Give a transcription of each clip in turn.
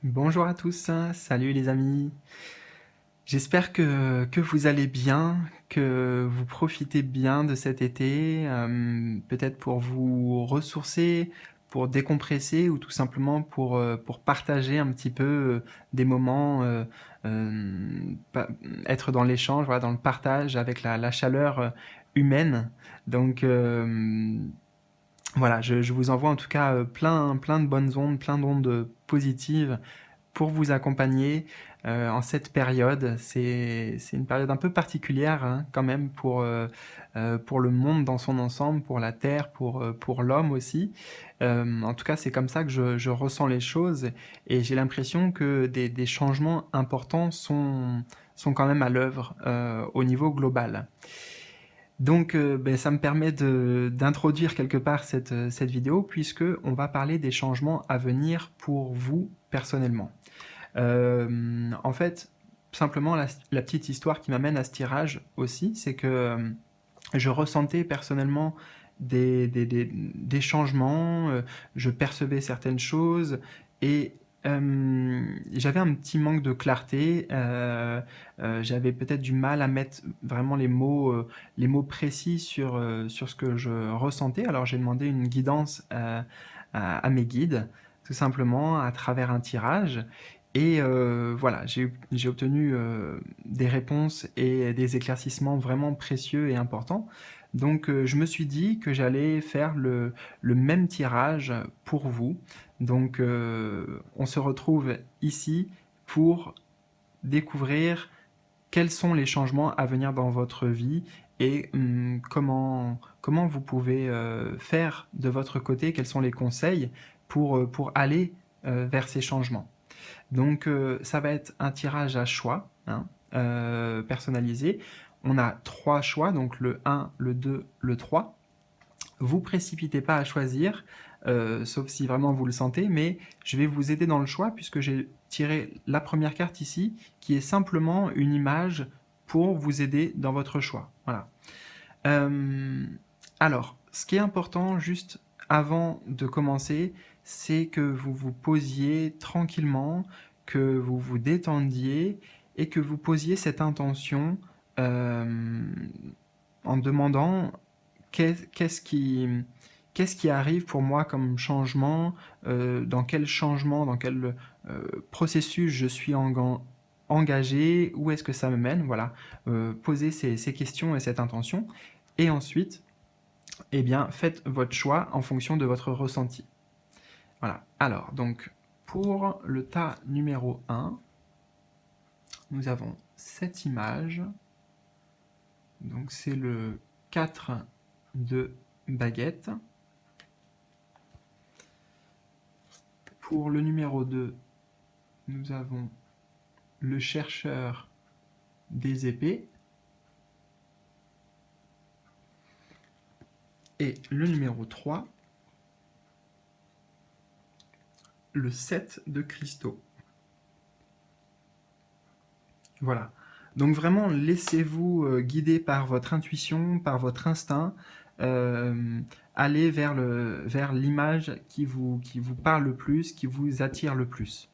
Bonjour à tous, salut les amis. J'espère que vous allez bien, que vous profitez bien de cet été, peut-être pour vous ressourcer, pour décompresser ou tout simplement pour partager un petit peu des moments, pa- être dans l'échange, voilà, dans le partage avec la chaleur humaine. Donc voilà, je vous envoie en tout cas plein de bonnes ondes, plein d'ondes positives pour vous accompagner en cette période. C'est une période un peu particulière hein, quand même pour le monde dans son ensemble, pour la Terre, pour l'homme aussi. En tout cas, c'est comme ça que je ressens les choses et j'ai l'impression que des changements importants sont quand même à l'œuvre au niveau global. Donc, ça me permet d'introduire quelque part cette vidéo puisque on va parler des changements à venir pour vous personnellement. En fait, simplement la petite histoire qui m'amène à ce tirage aussi, c'est que je ressentais personnellement des changements, je percevais certaines choses et j'avais un petit manque de clarté, j'avais peut-être du mal à mettre vraiment les mots précis sur ce que je ressentais. Alors j'ai demandé une guidance à mes guides, tout simplement à travers un tirage. Et voilà, j'ai obtenu des réponses et des éclaircissements vraiment précieux et importants. Donc je me suis dit que j'allais faire le même tirage pour vous. Donc on se retrouve ici pour découvrir quels sont les changements à venir dans votre vie et comment vous pouvez faire de votre côté, quels sont les conseils pour aller vers ces changements. Donc ça va être un tirage à choix, hein, personnalisé. On a 3 choix, donc le 1, le 2, le 3. Vous précipitez pas à choisir, sauf si vraiment vous le sentez, mais je vais vous aider dans le choix puisque j'ai tiré la première carte ici, qui est simplement une image pour vous aider dans votre choix. Voilà. Euh, alors, ce qui est important juste avant de commencer, c'est que vous vous posiez tranquillement, que vous vous détendiez et que vous posiez cette intention euh, en demandant qu'est-ce qui arrive pour moi comme changement, dans quel processus je suis engagé, où est-ce que ça me mène, voilà. Poser ces questions et cette intention. Et ensuite, eh bien, faites votre choix en fonction de votre ressenti. Voilà. Alors, donc, pour le tas numéro 1, nous avons cette image. Donc, c'est le 4 de baguette. Pour le numéro 2, nous avons le chercheur des épées. Et le numéro 3, le 7 de cristaux. Voilà. Donc vraiment, laissez-vous guider par votre intuition, par votre instinct. Euh, Allez vers l'image qui vous parle le plus, qui vous attire le plus.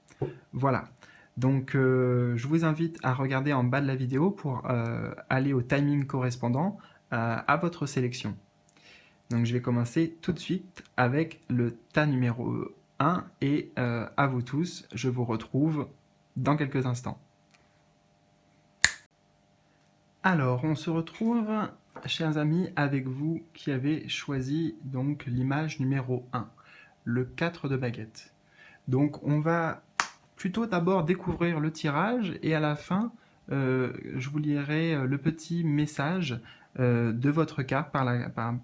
Voilà. Donc je vous invite à regarder en bas de la vidéo pour aller au timing correspondant à votre sélection. Donc je vais commencer tout de suite avec le tas numéro 1 et à vous tous, je vous retrouve dans quelques instants. Alors, on se retrouve, chers amis, avec vous qui avez choisi donc l'image numéro 1, le 4 de baguette. Donc, on va plutôt d'abord découvrir le tirage et à la fin, je vous lirai le petit message de votre carte par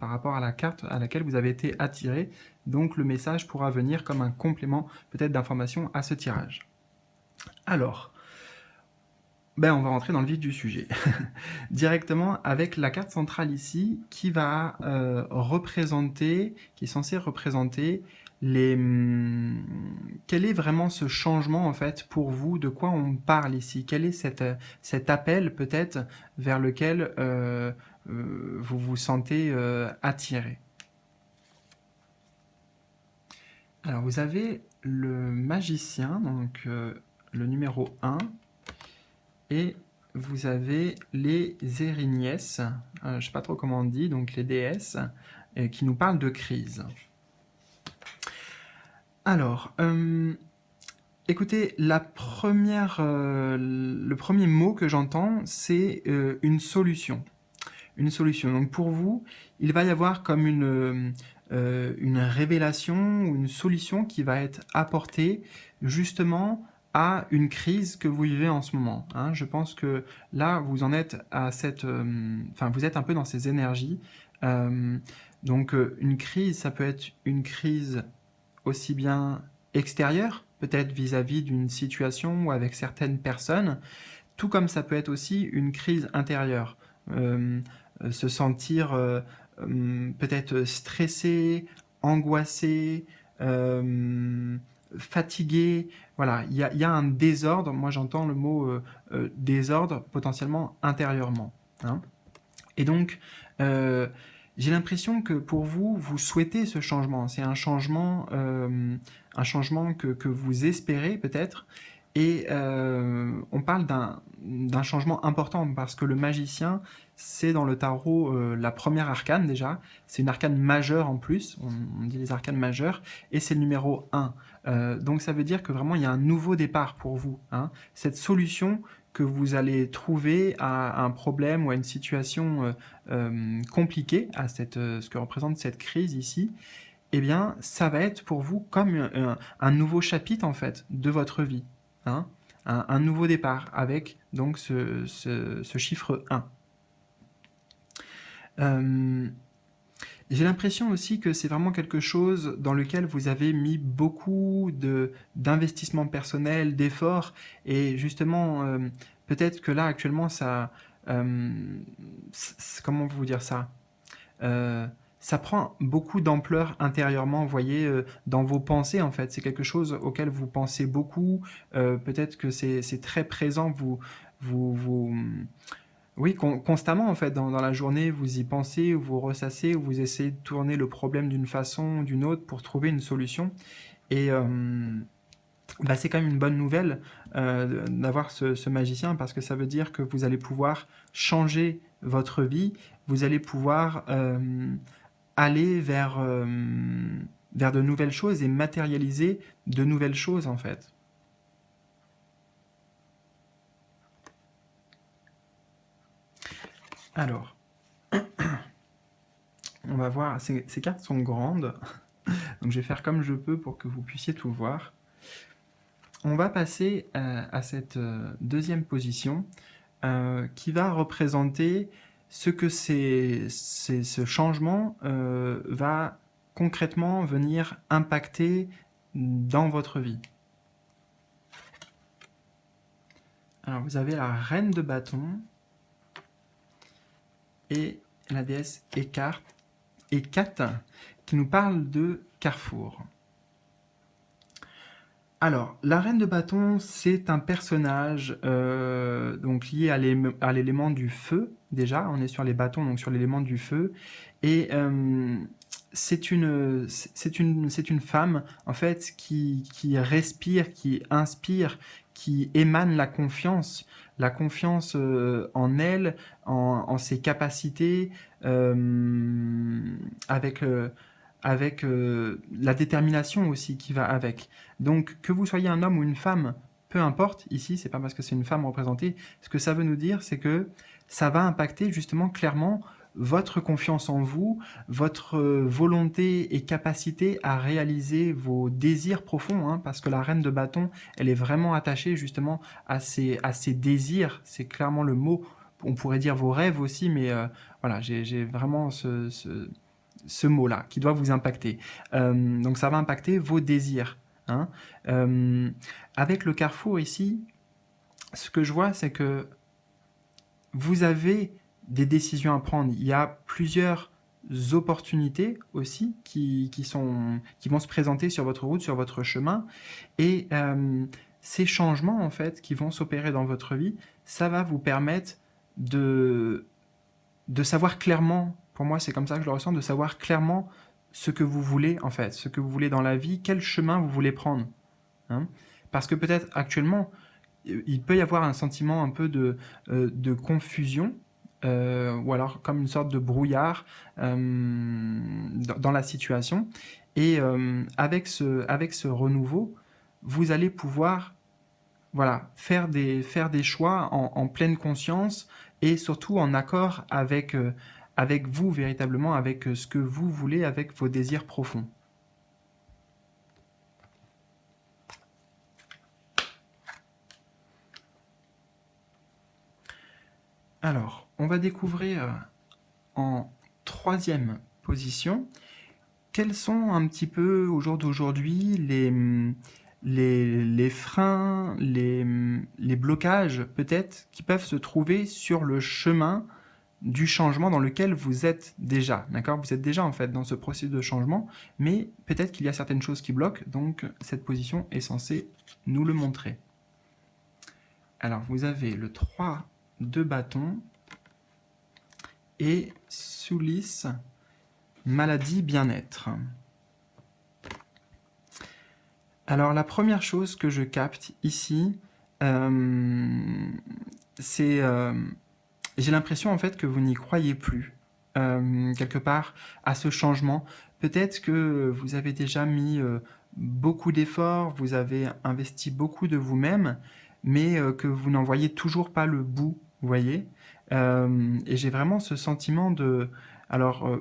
rapport à la carte à laquelle vous avez été attiré. Donc, le message pourra venir comme un complément peut-être d'information à ce tirage. Alors, on va rentrer dans le vif du sujet. Directement avec la carte centrale ici qui va représenter, qui est censée représenter quel est vraiment ce changement en fait pour vous, de quoi on parle ici, quel est cet appel peut-être vers lequel vous vous sentez attiré. Alors vous avez le magicien, donc le numéro 1, et vous avez les Érignies, je ne sais pas trop comment on dit, donc les déesses, qui nous parlent de crise. Alors, écoutez, le premier mot que j'entends, c'est une solution. Une solution. Donc pour vous, il va y avoir comme une révélation ou une solution qui va être apportée justement à une crise que vous vivez en ce moment. Hein. Je pense que là, vous en êtes à vous êtes un peu dans ces énergies. Donc une crise, ça peut être une crise aussi bien extérieure, peut-être vis-à-vis d'une situation ou avec certaines personnes, tout comme ça peut être aussi une crise intérieure. Se sentir peut-être stressé, angoissé, fatigué. Voilà, il y a un désordre. Moi, j'entends le mot désordre potentiellement intérieurement. Hein. Et donc, j'ai l'impression que pour vous, vous souhaitez ce changement. C'est un changement que vous espérez peut-être. Et on parle d'un changement important parce que le magicien, c'est dans le tarot la première arcane déjà. C'est une arcane majeure en plus. On dit les arcanes majeures. Et c'est le numéro 1. Donc ça veut dire que vraiment il y a un nouveau départ pour vous. Hein. Cette solution que vous allez trouver à un problème ou à une situation compliquée, à ce que représente cette crise ici, eh bien, ça va être pour vous comme un nouveau chapitre, en fait, de votre vie. Hein, un nouveau départ avec, donc, ce chiffre 1. J'ai l'impression aussi que c'est vraiment quelque chose dans lequel vous avez mis beaucoup d'investissement personnel, d'efforts, et justement, peut-être que là, actuellement, comment vous dire ça ça prend beaucoup d'ampleur intérieurement, vous voyez, dans vos pensées, en fait. C'est quelque chose auquel vous pensez beaucoup. Peut-être que c'est très présent. Oui, constamment, en fait, dans la journée, vous y pensez, vous ressassez, vous essayez de tourner le problème d'une façon ou d'une autre pour trouver une solution. Et c'est quand même une bonne nouvelle d'avoir ce magicien parce que ça veut dire que vous allez pouvoir changer votre vie, vous allez pouvoir aller vers de nouvelles choses et matérialiser de nouvelles choses en fait. Alors, on va voir, ces cartes sont grandes, donc je vais faire comme je peux pour que vous puissiez tout voir. On va passer à cette deuxième position qui va représenter ce que ce changement va concrètement venir impacter dans votre vie. Alors vous avez la reine de bâton et la déesse Hécate qui nous parle de carrefour. Alors, la reine de bâton, c'est un personnage donc lié à l'élément du feu. Déjà, on est sur les bâtons, donc sur l'élément du feu. Et c'est une femme, en fait, qui respire, qui inspire, qui émane la confiance en elle, en ses capacités, avec la détermination aussi qui va avec. Donc, que vous soyez un homme ou une femme, peu importe, ici, c'est pas parce que c'est une femme représentée, ce que ça veut nous dire, c'est que ça va impacter justement clairement votre confiance en vous, votre volonté et capacité à réaliser vos désirs profonds, hein, parce que la reine de bâton, elle est vraiment attachée justement à ses désirs, c'est clairement le mot, on pourrait dire vos rêves aussi, mais voilà, j'ai vraiment ce mot-là qui doit vous impacter. Donc ça va impacter vos désirs. Hein. Avec le carrefour ici, ce que je vois, c'est que vous avez des décisions à prendre. Il y a plusieurs opportunités aussi qui vont se présenter sur votre route, sur votre chemin. Et ces changements, en fait, qui vont s'opérer dans votre vie, ça va vous permettre de savoir clairement, pour moi c'est comme ça que je le ressens, de savoir clairement ce que vous voulez, en fait, ce que vous voulez dans la vie, quel chemin vous voulez prendre. Hein. Parce que peut-être actuellement, il peut y avoir un sentiment un peu de confusion, ou alors comme une sorte de brouillard dans la situation. Et avec ce renouveau, vous allez pouvoir voilà, faire des choix en pleine conscience et surtout en accord avec vous véritablement, avec ce que vous voulez, avec vos désirs profonds. Alors, on va découvrir en troisième position quels sont un petit peu au jour d'aujourd'hui les freins, les blocages peut-être qui peuvent se trouver sur le chemin du changement dans lequel vous êtes déjà, d'accord? Vous êtes déjà en fait dans ce processus de changement, mais peut-être qu'il y a certaines choses qui bloquent, donc cette position est censée nous le montrer. Alors vous avez le 3 de bâton et Soulis, maladie, bien-être. Alors la première chose que je capte ici, c'est j'ai l'impression en fait que vous n'y croyez plus quelque part à ce changement. Peut-être que vous avez déjà mis beaucoup d'efforts, vous avez investi beaucoup de vous-même, mais que vous n'en voyez toujours pas le bout, vous voyez. Et j'ai vraiment ce sentiment de, alors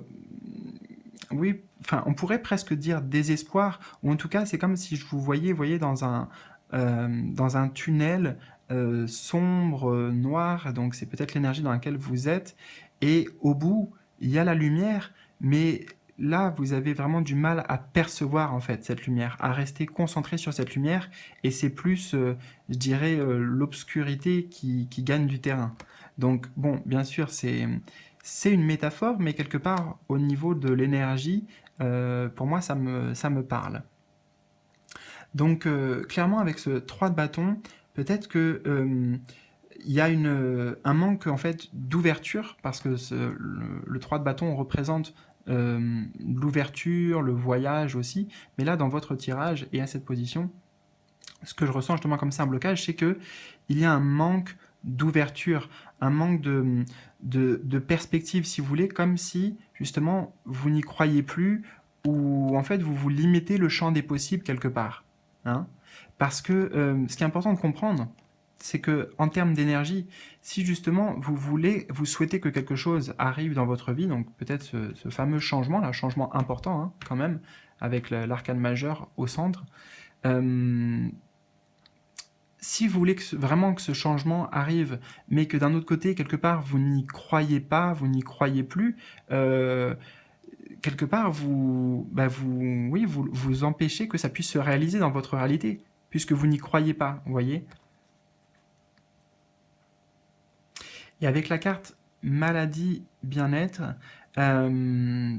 oui, enfin on pourrait presque dire désespoir, ou en tout cas c'est comme si je vous voyais dans un tunnel sombre, noir, donc c'est peut-être l'énergie dans laquelle vous êtes, et au bout, il y a la lumière, mais là, vous avez vraiment du mal à percevoir en fait cette lumière, à rester concentré sur cette lumière, et c'est plus, je dirais, l'obscurité qui gagne du terrain. Donc bon, bien sûr, c'est une métaphore, mais quelque part, au niveau de l'énergie, pour moi, ça me parle. Donc clairement, avec ce 3 de bâton, peut-être que il y a un manque en fait d'ouverture parce que le 3 de bâton représente l'ouverture, le voyage aussi. Mais là, dans votre tirage et à cette position, ce que je ressens justement comme ça, un blocage, c'est que il y a un manque d'ouverture, un manque de perspective, si vous voulez, comme si justement vous n'y croyez plus ou en fait vous vous limitez le champ des possibles quelque part. Hein. Parce que ce qui est important de comprendre, c'est que en termes d'énergie, si justement vous souhaitez que quelque chose arrive dans votre vie, donc peut-être ce fameux changement, là, changement important hein, quand même, avec l'arcane majeur au centre, euh, si vous voulez vraiment que ce changement arrive, mais que d'un autre côté, quelque part, vous n'y croyez pas, vous n'y croyez plus, quelque part, oui, vous empêchez que ça puisse se réaliser dans votre réalité, puisque vous n'y croyez pas, vous voyez. Et avec la carte maladie, bien-être, euh,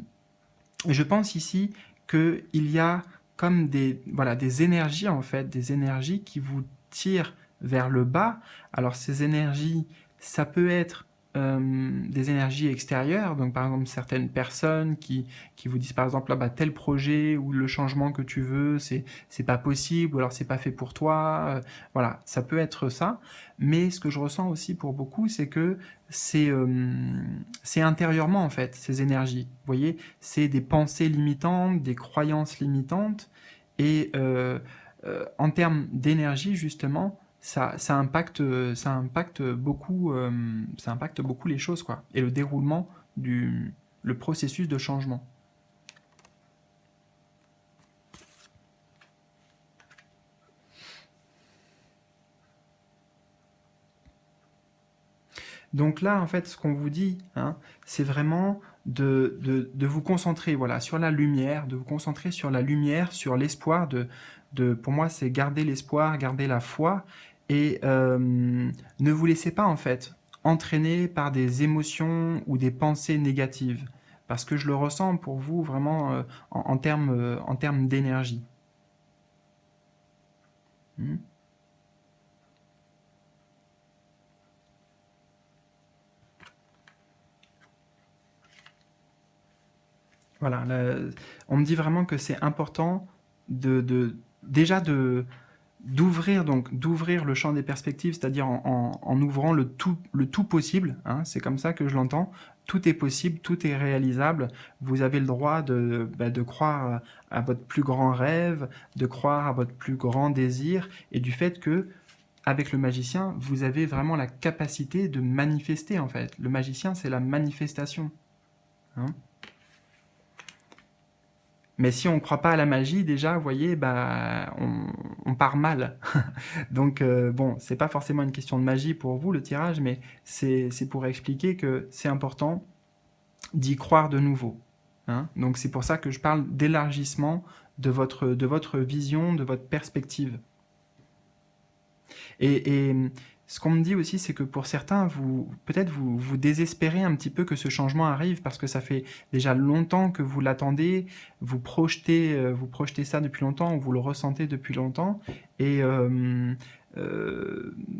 je pense ici qu'il y a comme voilà, des énergies, en fait, des énergies qui vous tirent vers le bas. Alors ces énergies, ça peut être des énergies extérieures, donc par exemple certaines personnes qui vous disent par exemple, ah, bah, tel projet ou le changement que tu veux, c'est pas possible, ou alors c'est pas fait pour toi, voilà, ça peut être ça, mais ce que je ressens aussi pour beaucoup, c'est que c'est intérieurement en fait, ces énergies, vous voyez, c'est des pensées limitantes, des croyances limitantes, et en termes d'énergie, justement, ça impacte beaucoup les choses, quoi, et le déroulement le processus de changement. Donc là, en fait, ce qu'on vous dit, hein, c'est vraiment de vous concentrer voilà, sur la lumière, de vous concentrer sur la lumière, sur l'espoir. Pour moi, c'est garder l'espoir, garder la foi, et ne vous laissez pas, en fait, entraîner par des émotions ou des pensées négatives. Parce que je le ressens pour vous vraiment en termes d'énergie. Hmm. Voilà, on me dit vraiment que c'est important déjà d'ouvrir le champ des perspectives, c'est-à-dire en ouvrant le tout possible, hein, c'est comme ça que je l'entends. Tout est possible, tout est réalisable. Vous avez le droit de croire à votre plus grand rêve, de croire à votre plus grand désir, et du fait que avec le magicien, vous avez vraiment la capacité de manifester en fait. Le magicien, c'est la manifestation, hein. Mais si on ne croit pas à la magie, déjà, vous voyez, bah, on part mal. Donc, bon, c'est pas forcément une question de magie pour vous, le tirage, mais c'est pour expliquer que c'est important d'y croire de nouveau, hein. Donc, c'est pour ça que je parle d'élargissement de votre vision, de votre perspective. Et ce qu'on me dit aussi, c'est que pour certains, peut-être vous désespérez un petit peu que ce changement arrive parce que ça fait déjà longtemps que vous l'attendez, vous projetez ça depuis longtemps, vous le ressentez depuis longtemps, et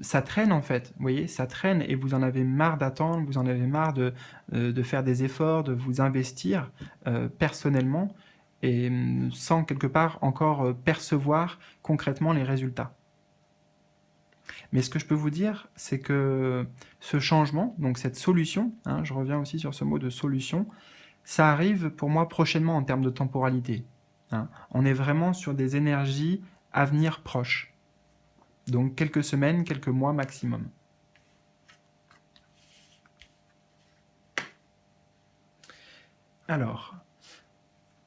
ça traîne en fait, vous voyez, ça traîne et vous en avez marre d'attendre, vous en avez marre de faire des efforts, de vous investir personnellement et sans quelque part encore percevoir concrètement les résultats. Mais ce que je peux vous dire, c'est que ce changement, donc cette solution, hein, je reviens aussi sur ce mot de solution, ça arrive pour moi prochainement en termes de temporalité, hein. On est vraiment sur des énergies à venir proches. Donc quelques semaines, quelques mois maximum. Alors,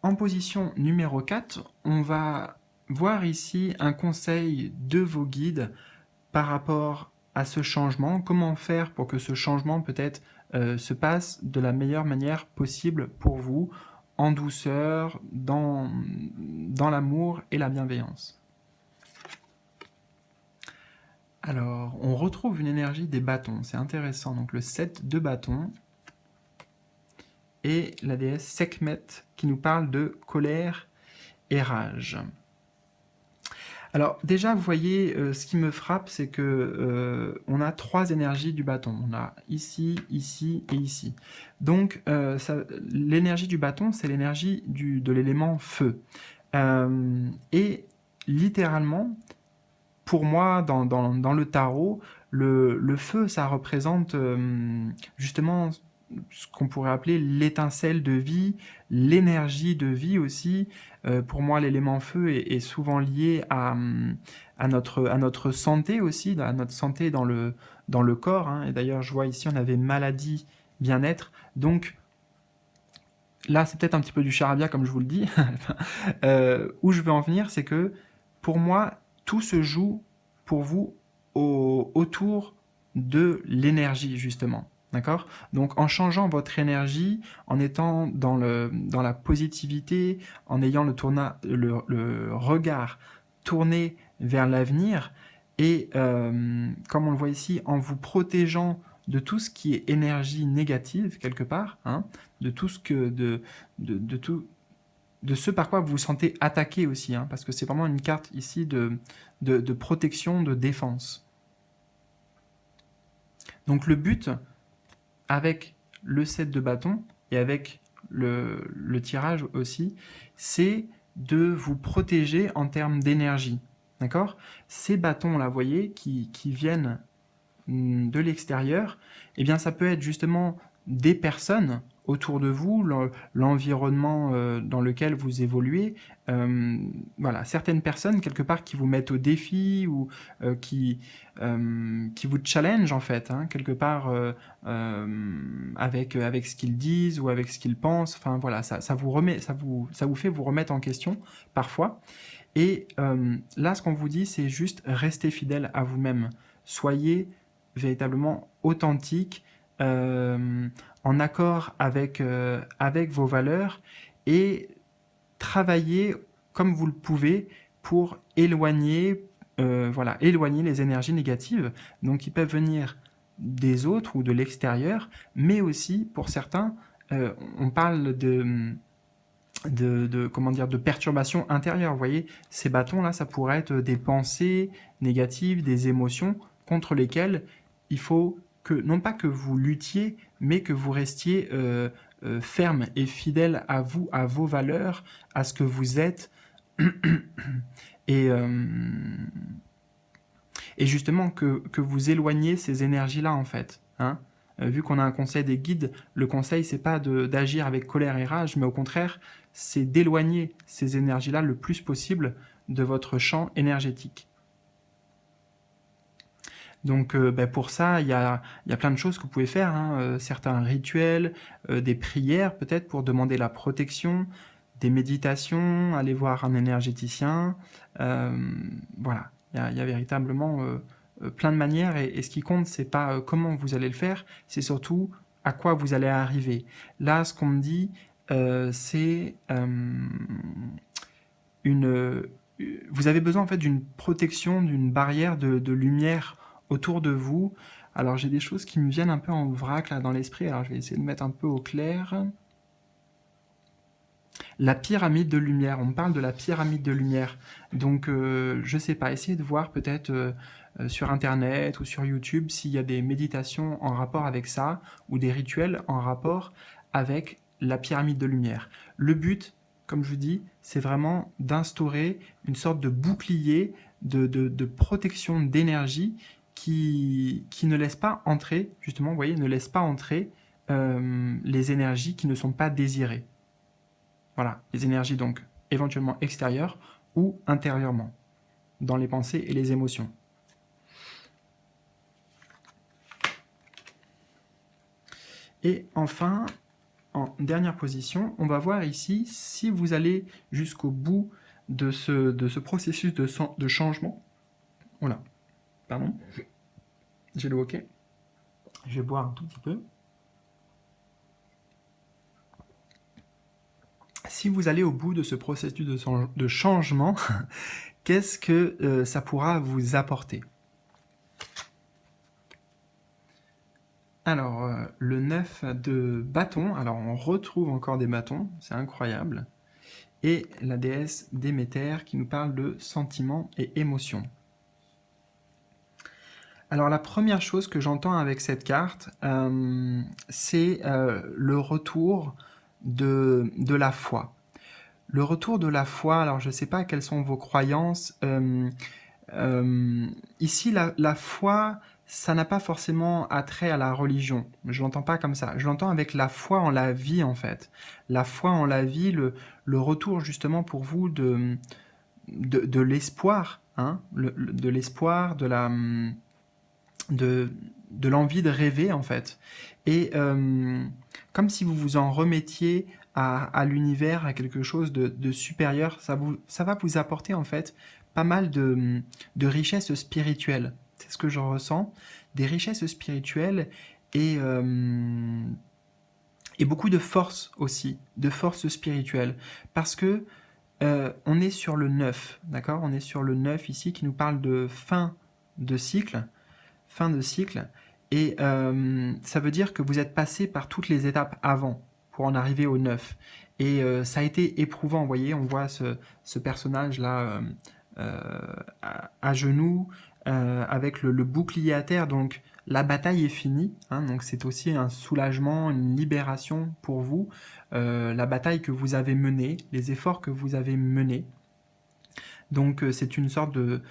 en position numéro 4, on va voir ici un conseil de vos guides par rapport à ce changement, comment faire pour que ce changement peut-être se passe de la meilleure manière possible pour vous, en douceur, dans l'amour et la bienveillance. Alors, on retrouve une énergie des bâtons, c'est intéressant. Donc le 7 de bâtons et la déesse Sekhmet qui nous parle de colère et rage. Alors déjà, vous voyez, ce qui me frappe, c'est que on a 3 énergies du bâton. On a ici, ici et ici. Donc l'énergie du bâton, c'est l'énergie de l'élément feu. Et littéralement, pour moi, dans le tarot, le feu, ça représente justement ce qu'on pourrait appeler l'étincelle de vie, l'énergie de vie aussi. Pour moi, l'élément feu est souvent lié à notre santé aussi, à notre santé dans le corps, hein. Et d'ailleurs, je vois ici, on avait maladie, bien-être. Donc, là, c'est peut-être un petit peu du charabia, comme je vous le dis. Où je veux en venir, c'est que, pour moi, tout se joue, pour vous, autour de l'énergie, justement. D'accord? Donc, en changeant votre énergie, en étant dans la positivité, en ayant le regard tourné vers l'avenir, et comme on le voit ici, en vous protégeant de tout ce qui est énergie négative, quelque part, hein, de tout ce que... de tout, de ce par quoi vous vous sentez attaqué aussi, hein, parce que c'est vraiment une carte ici de protection, de défense. Donc le but, avec le 7 de bâton et avec le tirage aussi, c'est de vous protéger en termes d'énergie. D'accord? Ces bâtons là, vous voyez, qui viennent de l'extérieur, eh bien ça peut être justement des personnes autour de vous, l'environnement dans lequel vous évoluez, voilà, certaines personnes quelque part qui vous mettent au défi ou qui vous challenge en fait, hein, quelque part avec ce qu'ils disent ou avec ce qu'ils pensent. Enfin voilà, ça vous fait vous remettre en question parfois. Et là, ce qu'on vous dit, c'est juste rester fidèle à vous-même. Soyez véritablement authentique, en accord avec vos valeurs, et travaillez comme vous le pouvez pour éloigner les énergies négatives, donc qui peuvent venir des autres ou de l'extérieur, mais aussi pour certains, on parle de perturbations intérieures. Vous voyez, ces bâtons-là, ça pourrait être des pensées négatives, des émotions contre lesquelles il faut que, non pas que vous luttiez, mais que vous restiez ferme et fidèle à vous, à vos valeurs, à ce que vous êtes. Et, et justement que vous éloignez ces énergies-là, en fait. Hein. Vu qu'on a un conseil des guides, le conseil, c'est pas d'agir avec colère et rage, mais au contraire, c'est d'éloigner ces énergies-là le plus possible de votre champ énergétique. Donc pour ça, il y a plein de choses que vous pouvez faire, hein, certains rituels, des prières peut-être pour demander la protection, des méditations, aller voir un énergéticien. Voilà, il y a véritablement plein de manières et ce qui compte, c'est pas comment vous allez le faire, c'est surtout à quoi vous allez arriver. Là, ce qu'on me dit, c'est une... Vous avez besoin en fait d'une protection, d'une barrière de lumière autour de vous. Alors j'ai des choses qui me viennent un peu en vrac là dans l'esprit, alors je vais essayer de mettre un peu au clair. La pyramide de lumière, on me parle de la pyramide de lumière. Donc je sais pas, essayez de voir peut-être sur internet ou sur YouTube s'il y a des méditations en rapport avec ça ou des rituels en rapport avec la pyramide de lumière. Le but, comme je vous dis, c'est vraiment d'instaurer une sorte de bouclier de protection d'énergie qui ne laisse pas entrer, justement, vous voyez, ne laisse pas entrer les énergies qui ne sont pas désirées. Voilà, les énergies donc éventuellement extérieures ou intérieurement, dans les pensées et les émotions. Et enfin, en dernière position, on va voir ici si vous allez jusqu'au bout de ce processus de changement. Voilà, pardon, j'ai le hoquet. Je vais boire un tout petit peu. Si vous allez au bout de ce processus de changement, qu'est-ce que ça pourra vous apporter? Alors, le 9 de bâton, alors on retrouve encore des bâtons, c'est incroyable. Et la déesse Déméter qui nous parle de sentiments et émotions. Alors la première chose que j'entends avec cette carte, c'est le retour de la foi. Le retour de la foi, alors je ne sais pas quelles sont vos croyances. Ici, la foi, ça n'a pas forcément attrait à la religion. Je l'entends pas comme ça. Je l'entends avec la foi en la vie, en fait. La foi en la vie, le retour justement pour vous de l'espoir, hein, de l'espoir, de l'envie de rêver, en fait. Et comme si vous vous en remettiez à l'univers, à quelque chose de supérieur, ça va vous apporter, en fait, pas mal de richesses spirituelles. C'est ce que je ressens, des richesses spirituelles et beaucoup de force aussi, de force spirituelle. Parce que on est sur le 9, d'accord? On est sur le 9 ici qui nous parle de fin de cycle. Fin de cycle. Et ça veut dire que vous êtes passé par toutes les étapes avant pour en arriver au 9. Et ça a été éprouvant, vous voyez, on voit ce personnage-là à genoux, avec le bouclier à terre, donc la bataille est finie, hein, donc c'est aussi un soulagement, une libération pour vous, la bataille que vous avez menée, les efforts que vous avez menés. Donc c'est une sorte de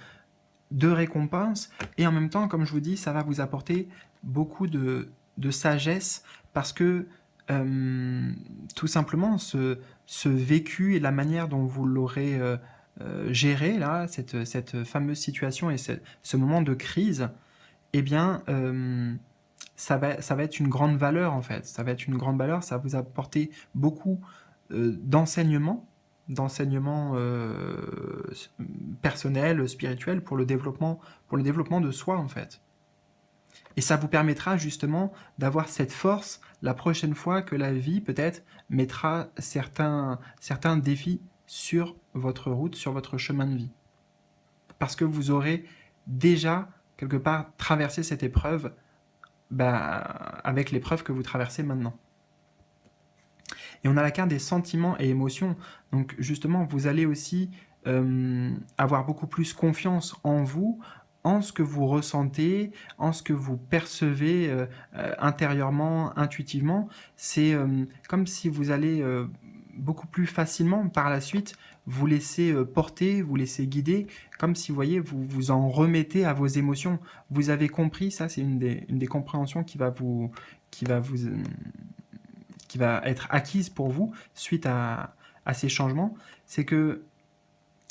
récompense, et en même temps, comme je vous dis, ça va vous apporter beaucoup de sagesse, parce que tout simplement, ce vécu et la manière dont vous l'aurez géré, là, cette fameuse situation et ce moment de crise, eh bien, ça va être une grande valeur, en fait. Ça va être une grande valeur, ça va vous apporter beaucoup d'enseignements, personnels, spirituels, pour le développement de soi, en fait. Et ça vous permettra justement d'avoir cette force la prochaine fois que la vie, peut-être, mettra certains défis sur votre route, sur votre chemin de vie. Parce que vous aurez déjà, quelque part, traversé cette épreuve avec l'épreuve que vous traversez maintenant. Et on a la carte des sentiments et émotions. Donc justement, vous allez aussi avoir beaucoup plus confiance en vous, en ce que vous ressentez, en ce que vous percevez intérieurement, intuitivement. C'est comme si vous allez beaucoup plus facilement par la suite vous laisser porter, vous laisser guider, comme si vous voyez, vous vous en remettez à vos émotions. Vous avez compris, ça c'est une des compréhensions qui va vous, qui va être acquise pour vous suite à ces changements, c'est que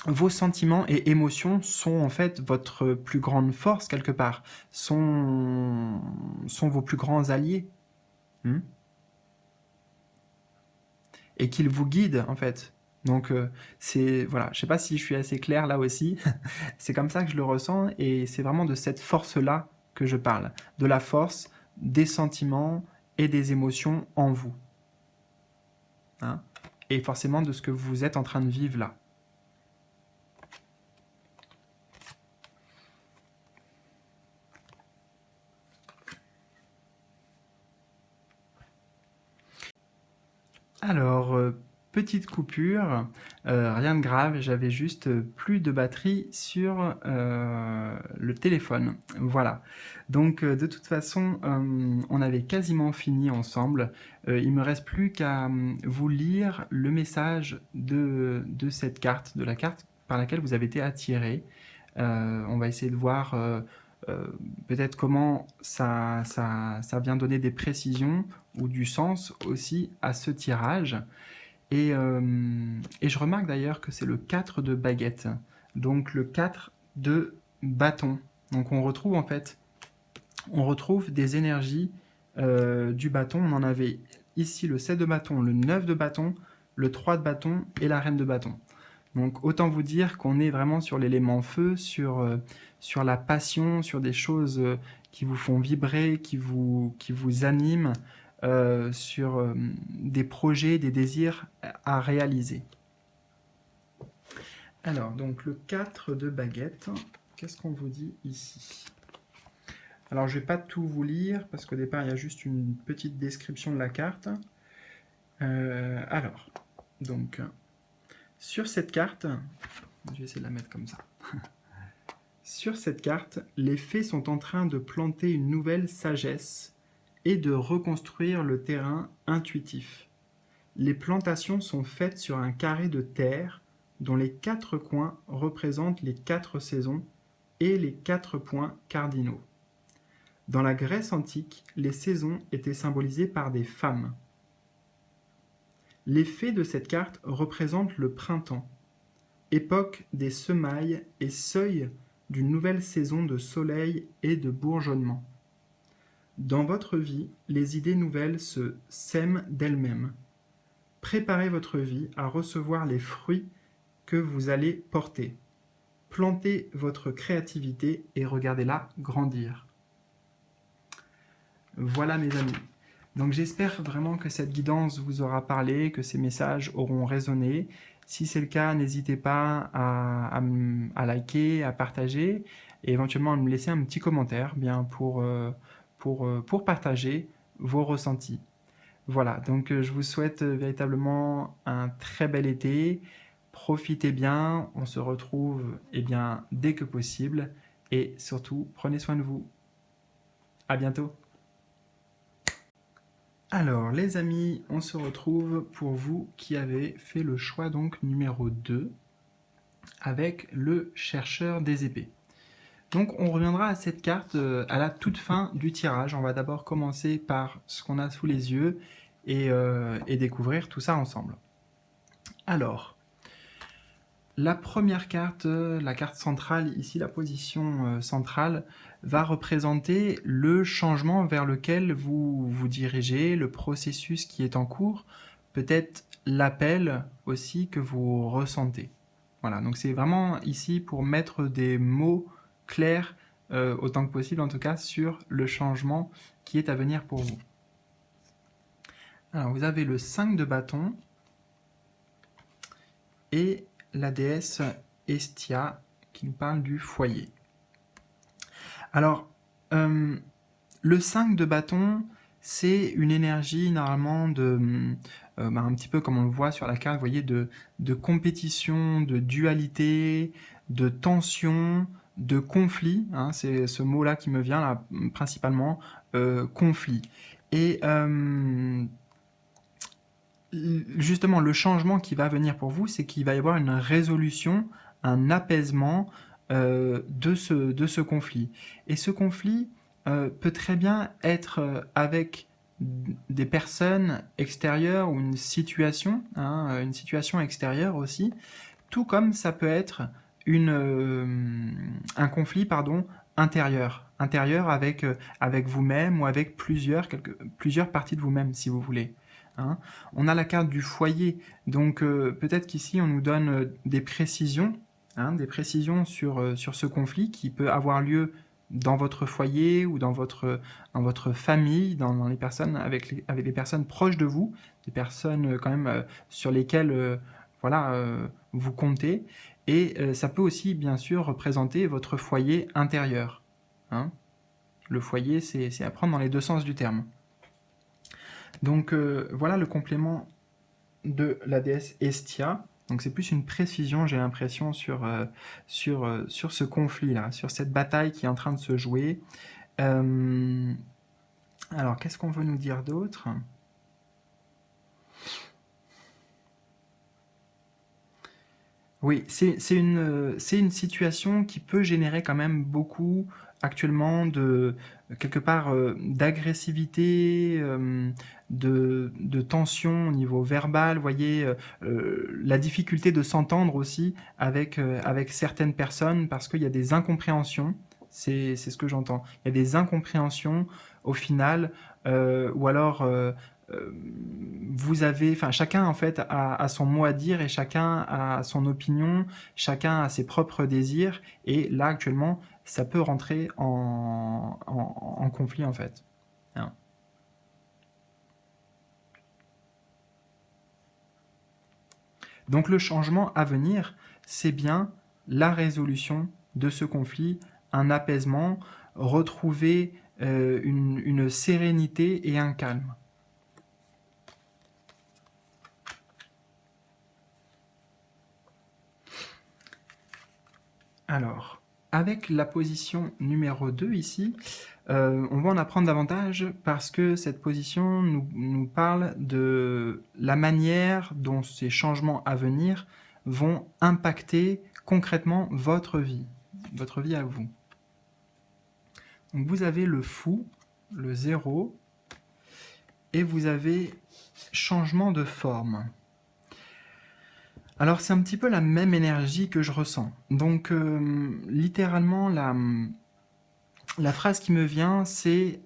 vos sentiments et émotions sont en fait votre plus grande force quelque part, sont vos plus grands alliés. Hmm, et qu'ils vous guident en fait. Donc c'est voilà, je sais pas si je suis assez clair là aussi. C'est comme ça que je le ressens et c'est vraiment de cette force-là que je parle, de la force des sentiments et des émotions en vous, hein, et forcément de ce que vous êtes en train de vivre là. Alors, petite coupure, rien de grave, j'avais juste plus de batterie sur le téléphone. Voilà. Donc, de toute façon, on avait quasiment fini ensemble. Il me reste plus qu'à vous lire le message de cette carte, de la carte par laquelle vous avez été attiré. On va essayer de voir euh, peut-être comment ça vient donner des précisions ou du sens aussi à ce tirage. Et je remarque d'ailleurs que c'est le 4 de baguette, donc le 4 de bâton. Donc on retrouve des énergies du bâton. On en avait ici le 7 de bâton, le 9 de bâton, le 3 de bâton et la reine de bâton. Donc autant vous dire qu'on est vraiment sur l'élément feu, sur la passion, sur des choses qui vous font vibrer, qui vous animent, sur des projets, des désirs à réaliser. Alors, donc le 4 de baguette, qu'est-ce qu'on vous dit ici? Alors, je ne vais pas tout vous lire, parce qu'au départ, il y a juste une petite description de la carte. Alors, donc, sur cette carte, je vais essayer de la mettre comme ça. Sur cette carte, les fées sont en train de planter une nouvelle sagesse et de reconstruire le terrain intuitif. Les plantations sont faites sur un carré de terre dont les 4 coins représentent les 4 saisons et les 4 points cardinaux. Dans la Grèce antique, les saisons étaient symbolisées par des femmes. Les fées de cette carte représentent le printemps, époque des semailles et seuil d'une nouvelle saison de soleil et de bourgeonnement. Dans votre vie, les idées nouvelles se sèment d'elles-mêmes. Préparez votre vie à recevoir les fruits que vous allez porter. Plantez votre créativité et regardez-la grandir. Voilà mes amis. Donc j'espère vraiment que cette guidance vous aura parlé, que ces messages auront résonné. Si c'est le cas, n'hésitez pas à liker, à partager et éventuellement à me laisser un petit commentaire bien pour partager vos ressentis. Voilà, donc je vous souhaite véritablement un très bel été. Profitez bien, on se retrouve bien, dès que possible et surtout prenez soin de vous. À bientôt. Alors les amis, on se retrouve pour vous qui avez fait le choix donc numéro 2 avec le chercheur des épées. Donc on reviendra à cette carte à la toute fin du tirage. On va d'abord commencer par ce qu'on a sous les yeux et découvrir tout ça ensemble. Alors, la première carte, la carte centrale, ici la position centrale, va représenter le changement vers lequel vous vous dirigez, le processus qui est en cours, peut-être l'appel aussi que vous ressentez. Voilà, donc c'est vraiment ici pour mettre des mots clairs, autant que possible en tout cas, sur le changement qui est à venir pour vous. Alors vous avez le 5 de bâton et la déesse Hestia qui nous parle du foyer. Alors, le 5 de bâton, c'est une énergie normalement un petit peu comme on le voit sur la carte, vous voyez, de compétition, de dualité, de tension, de conflit, hein, c'est ce mot-là qui me vient là, principalement, conflit. Et justement, le changement qui va venir pour vous, c'est qu'il va y avoir une résolution, un apaisement de ce conflit. Et ce conflit peut très bien être avec des personnes extérieures ou une situation extérieure aussi, tout comme ça peut être un conflit pardon, intérieur avec vous-même ou avec plusieurs parties de vous-même, si vous voulez. Hein. On a la carte du foyer, donc peut-être qu'ici on nous donne des précisions sur ce conflit qui peut avoir lieu dans votre foyer ou dans votre famille, dans les personnes avec des personnes proches de vous, des personnes quand même sur lesquelles voilà, vous comptez. Et ça peut aussi, bien sûr, représenter votre foyer intérieur. Hein. Le foyer, c'est à prendre dans les deux sens du terme. Donc voilà le complément de la déesse Hestia. Donc c'est plus une précision, j'ai l'impression, sur ce conflit-là, sur cette bataille qui est en train de se jouer. Alors, qu'est-ce qu'on veut nous dire d'autre ? Oui, c'est une situation qui peut générer quand même beaucoup actuellement quelque part, d'agressivité, de tension au niveau verbal. Vous voyez, la difficulté de s'entendre aussi avec certaines personnes parce qu'il y a des incompréhensions. C'est ce que j'entends. Il y a des incompréhensions au final, ou alors enfin chacun en fait a son mot à dire et chacun a son opinion, chacun a ses propres désirs et là actuellement ça peut rentrer en conflit en fait. Hein. Donc le changement à venir, c'est bien la résolution de ce conflit, un apaisement, retrouver une sérénité et un calme. Alors, avec la position numéro 2 ici, on va en apprendre davantage parce que cette position nous parle de la manière dont ces changements à venir vont impacter concrètement votre vie à vous. Donc vous avez le fou, le 0, et vous avez changement de forme. Alors c'est un petit peu la même énergie que je ressens. Donc littéralement la phrase qui me vient c'est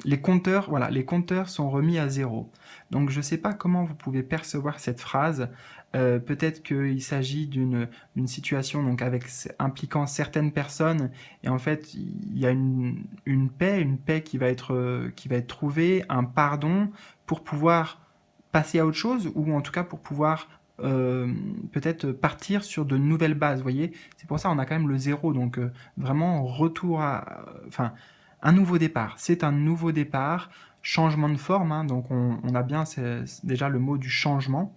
les compteurs sont remis à 0. Donc je ne sais pas comment vous pouvez percevoir cette phrase. Peut-être qu'il s'agit d'une situation donc impliquant certaines personnes et en fait il y a une paix qui va être trouvée, un pardon pour pouvoir passer à autre chose ou en tout cas pour pouvoir peut-être partir sur de nouvelles bases, vous voyez. C'est pour ça on a quand même le 0, donc vraiment retour enfin, un nouveau départ. C'est un nouveau départ, changement de forme, hein, donc on a bien déjà le mot du changement.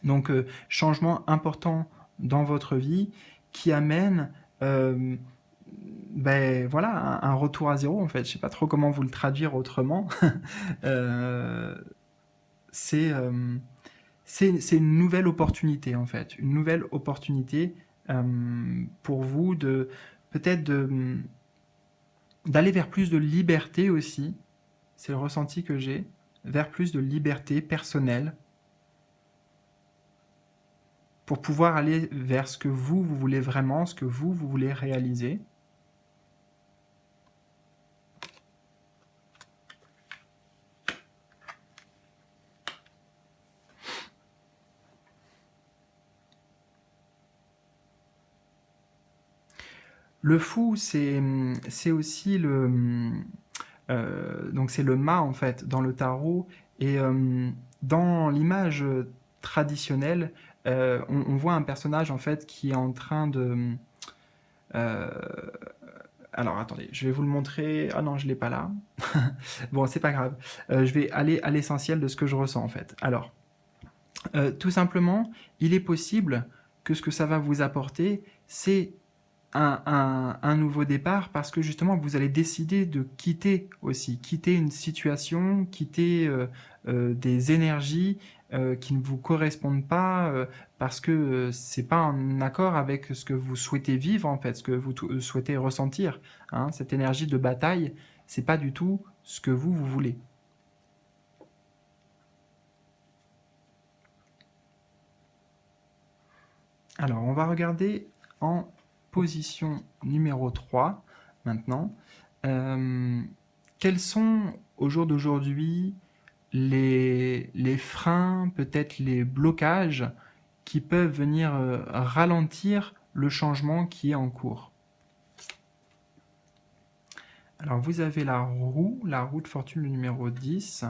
Donc changement important dans votre vie qui amène voilà, un retour à 0 en fait. Je sais pas trop comment vous le traduire autrement. C'est une nouvelle opportunité en fait, une nouvelle opportunité pour vous de peut-être d'aller vers plus de liberté aussi, c'est le ressenti que j'ai, vers plus de liberté personnelle pour pouvoir aller vers ce que vous voulez vraiment, ce que vous voulez réaliser. Le fou, c'est aussi donc c'est le mât en fait dans le tarot et dans l'image traditionnelle, on voit un personnage en fait qui est en train de euh, alors attendez, je vais vous le montrer. Ah non, je l'ai pas là. Bon, c'est pas grave. Je vais aller à l'essentiel de ce que je ressens en fait. Alors, tout simplement, il est possible que ce que ça va vous apporter, c'est un nouveau départ parce que justement vous allez décider de quitter aussi, quitter une situation, quitter des énergies qui ne vous correspondent pas parce que c'est pas en accord avec ce que vous souhaitez vivre en fait, ce que vous souhaitez ressentir. Hein. Cette énergie de bataille, c'est pas du tout ce que vous voulez. Alors, on va regarder en position numéro 3 maintenant. Quels sont au jour d'aujourd'hui les freins, peut-être les blocages qui peuvent venir ralentir le changement qui est en cours? Alors, vous avez la roue de fortune le numéro 10,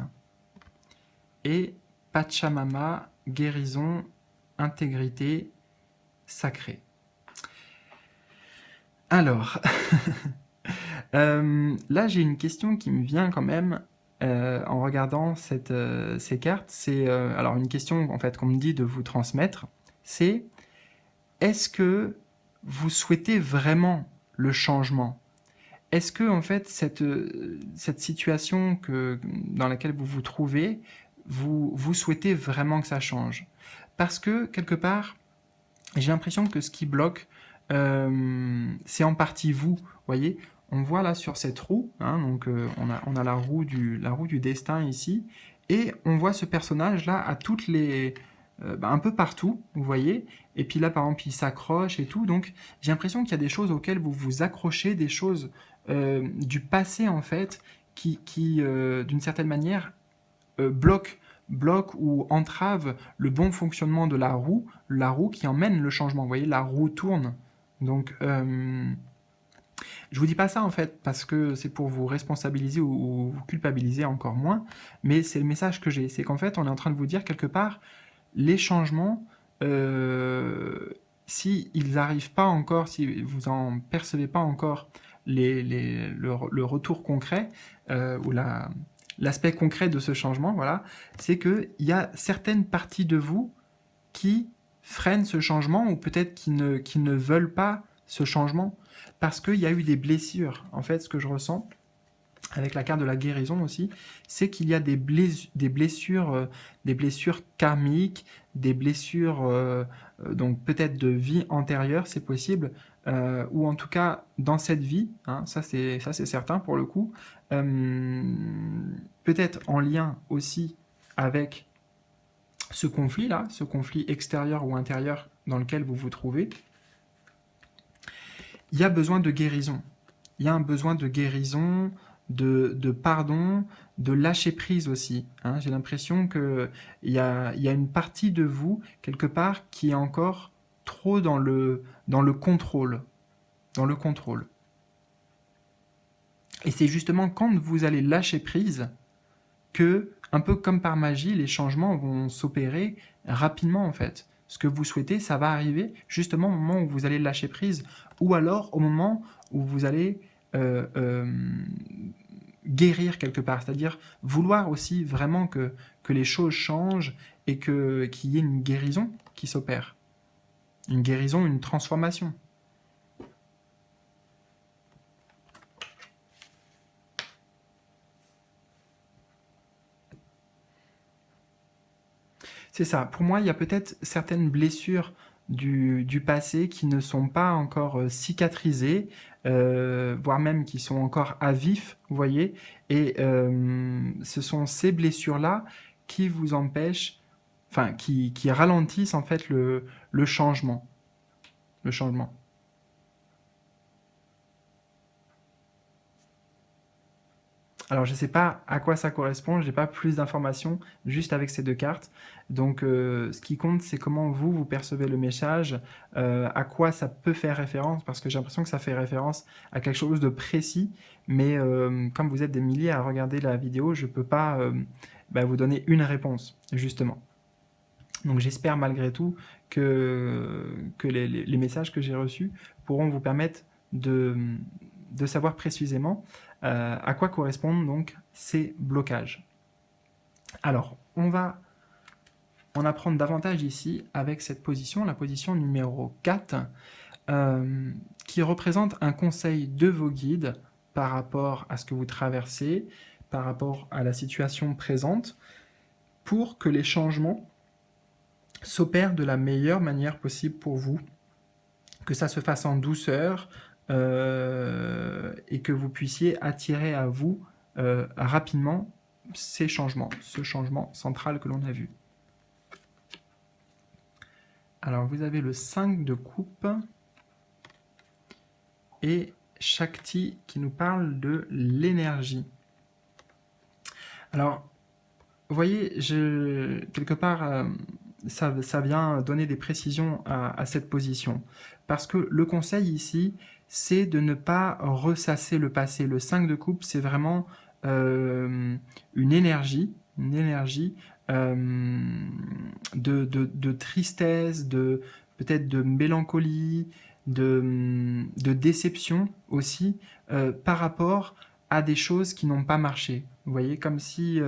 et Pachamama, guérison, intégrité, sacrée. Alors, là j'ai une question qui me vient quand même en regardant ces cartes. C'est alors une question en fait qu'on me dit de vous transmettre. C'est est-ce que vous souhaitez vraiment le changement? Est-ce que en fait cette situation dans laquelle vous vous trouvez, vous souhaitez vraiment que ça change? Parce que quelque part, j'ai l'impression que ce qui bloque, c'est en partie vous. Voyez, on voit là sur cette roue, hein, donc on a la roue du destin ici, et on voit ce personnage là à toutes les, un peu partout, vous voyez. Et puis là, par exemple, il s'accroche et tout. Donc, j'ai l'impression qu'il y a des choses auxquelles vous vous accrochez, des choses du passé en fait, qui d'une certaine manière bloque ou entrave le bon fonctionnement de la roue qui emmène le changement. Vous voyez, la roue tourne. Donc, je vous dis pas ça en fait parce que c'est pour vous responsabiliser ou vous culpabiliser encore moins, mais c'est le message que j'ai. C'est qu'en fait, on est en train de vous dire quelque part, les changements, si ils n'arrivent pas encore, si vous en percevez pas encore le retour concret ou l'aspect concret de ce changement, voilà, c'est qu'il y a certaines parties de vous qui freinent ce changement ou peut-être qui ne veulent pas ce changement parce qu'il y a eu des blessures. En fait, ce que je ressens avec la carte de la guérison aussi, c'est qu'il y a des blessures karmiques, des blessures donc peut-être de vie antérieure, c'est possible, ou en tout cas dans cette vie, hein, ça c'est certain pour le coup, peut-être en lien aussi avec ce conflit-là, ce conflit extérieur ou intérieur dans lequel vous vous trouvez. Il y a besoin de guérison. Il y a un besoin de guérison, de pardon, de lâcher prise aussi. Hein. J'ai l'impression qu'il y a une partie de vous, quelque part, qui est encore trop dans le contrôle. Dans le contrôle. Et c'est justement quand vous allez lâcher prise que, un peu comme par magie, les changements vont s'opérer rapidement en fait. Ce que vous souhaitez, ça va arriver justement au moment où vous allez lâcher prise, ou alors au moment où vous allez guérir quelque part, c'est-à-dire vouloir aussi vraiment que les choses changent et qu'il y ait une guérison qui s'opère. Une guérison, une transformation. C'est ça. Pour moi, il y a peut-être certaines blessures du passé qui ne sont pas encore cicatrisées, voire même qui sont encore à vif, vous voyez. Et ce sont ces blessures-là qui vous empêchent, enfin, qui ralentissent en fait le changement. Le changement. Alors, je ne sais pas à quoi ça correspond, je n'ai pas plus d'informations juste avec ces deux cartes. Donc, ce qui compte, c'est comment vous percevez le message, à quoi ça peut faire référence, parce que j'ai l'impression que ça fait référence à quelque chose de précis, mais comme vous êtes des milliers à regarder la vidéo, je ne peux pas vous donner une réponse, justement. Donc, j'espère malgré tout que les messages que j'ai reçus pourront vous permettre de savoir précisément à quoi correspondent donc ces blocages. Alors, on va en apprendre davantage ici avec cette position, la position numéro 4. qui représente un conseil de vos guides par rapport à ce que vous traversez, par rapport à la situation présente, pour que les changements s'opèrent de la meilleure manière possible pour vous, que ça se fasse en douceur et que vous puissiez attirer à vous rapidement ces changements, ce changement central que l'on a vu. Alors vous avez le 5 de coupe et Shakti qui nous parle de l'énergie. Alors, vous voyez, quelque part, ça vient donner des précisions à cette position. Parce que le conseil ici, c'est de ne pas ressasser le passé. Le 5 de coupe, c'est vraiment une énergie de tristesse, peut-être de mélancolie, de déception aussi, par rapport à des choses qui n'ont pas marché. Vous voyez, comme si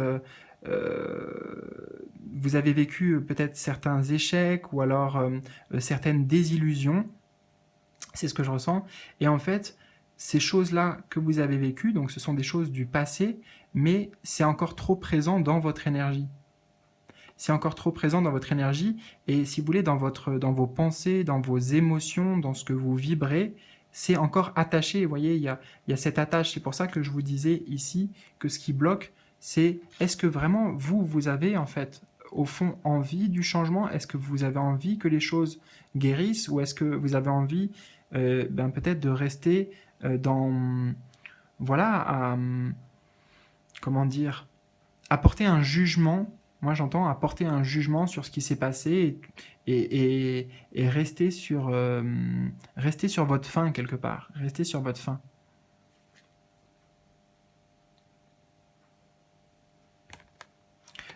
vous avez vécu peut-être certains échecs ou alors certaines désillusions. C'est ce que je ressens. Et en fait, ces choses-là que vous avez vécues, donc ce sont des choses du passé, mais c'est encore trop présent dans votre énergie. C'est encore trop présent dans votre énergie et si vous voulez, dans vos pensées, dans vos émotions, dans ce que vous vibrez, c'est encore attaché. Vous voyez, il y a cette attache. C'est pour ça que je vous disais ici que ce qui bloque, c'est est-ce que vraiment vous avez en fait au fond envie du changement? Est-ce que vous avez envie que les choses guérissent ou est-ce que vous avez envie peut-être de rester dans voilà comment dire, apporter un jugement. Moi, j'entends apporter un jugement sur ce qui s'est passé et rester sur votre faim quelque part. Rester sur votre faim.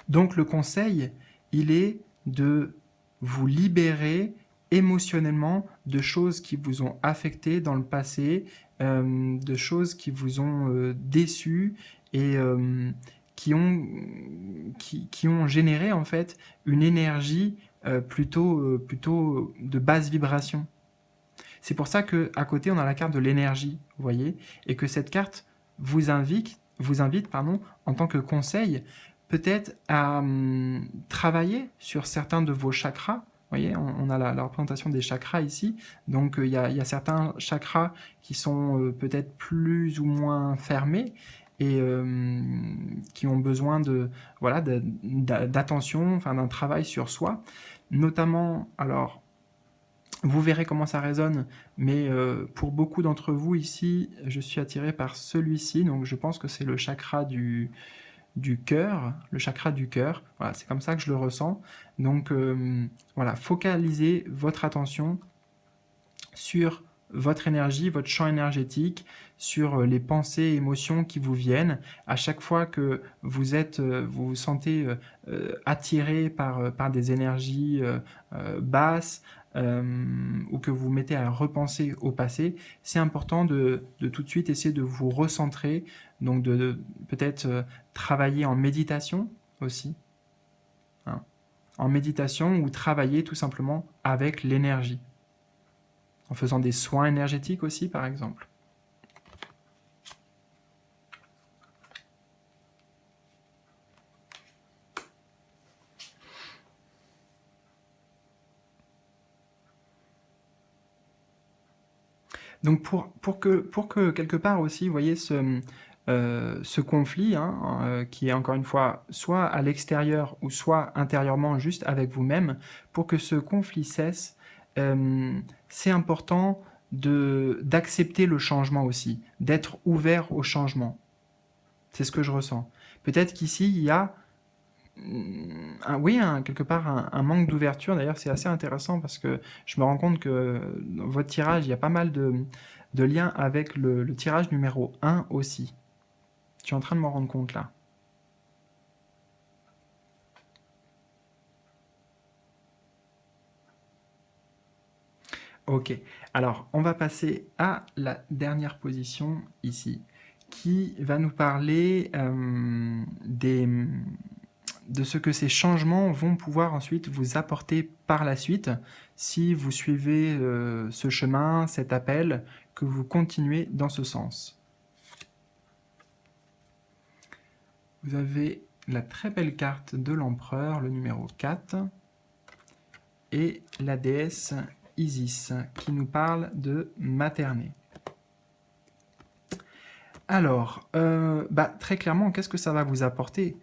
Donc, le conseil, il est de vous libérer émotionnellement de choses qui vous ont affecté dans le passé, de choses qui vous ont déçu et qui ont généré en fait une énergie plutôt de basse vibration. C'est pour ça qu'à côté on a la carte de l'énergie, vous voyez, et que cette carte vous invite en tant que conseil peut-être à travailler sur certains de vos chakras. Vous voyez, on a la représentation des chakras ici. Donc, il y a certains chakras qui sont peut-être plus ou moins fermés et qui ont besoin d'attention, enfin d'un travail sur soi. Notamment, alors, vous verrez comment ça résonne, mais pour beaucoup d'entre vous ici, je suis attiré par celui-ci. Donc, je pense que c'est le chakra du cœur, le chakra du cœur. Voilà, c'est comme ça que je le ressens. Donc voilà, focalisez votre attention sur votre énergie, votre champ énergétique, sur les pensées et émotions qui vous viennent. À chaque fois que vous vous sentez attiré par des énergies basses, ou que vous mettez à repenser au passé, c'est important de tout de suite essayer de vous recentrer, donc de peut-être travailler en méditation aussi, hein, en méditation ou travailler tout simplement avec l'énergie, en faisant des soins énergétiques aussi par exemple. Donc pour que quelque part aussi, vous voyez, ce conflit, hein, qui est encore une fois soit à l'extérieur ou soit intérieurement juste avec vous-même, pour que ce conflit cesse, c'est important d'accepter le changement aussi, d'être ouvert au changement. C'est ce que je ressens. Peut-être qu'ici, il y a quelque part un manque d'ouverture. D'ailleurs, c'est assez intéressant parce que je me rends compte que dans votre tirage, il y a pas mal de liens avec le tirage numéro 1 aussi. Je suis en train de m'en rendre compte là. Ok, alors on va passer à la dernière position ici, qui va nous parler de ce que ces changements vont pouvoir ensuite vous apporter par la suite. si vous suivez ce chemin, cet appel, que vous continuez dans ce sens. Vous avez la très belle carte de l'empereur, le numéro 4, et la déesse Isis, qui nous parle de materner. Alors, très clairement, qu'est-ce que ça va vous apporter?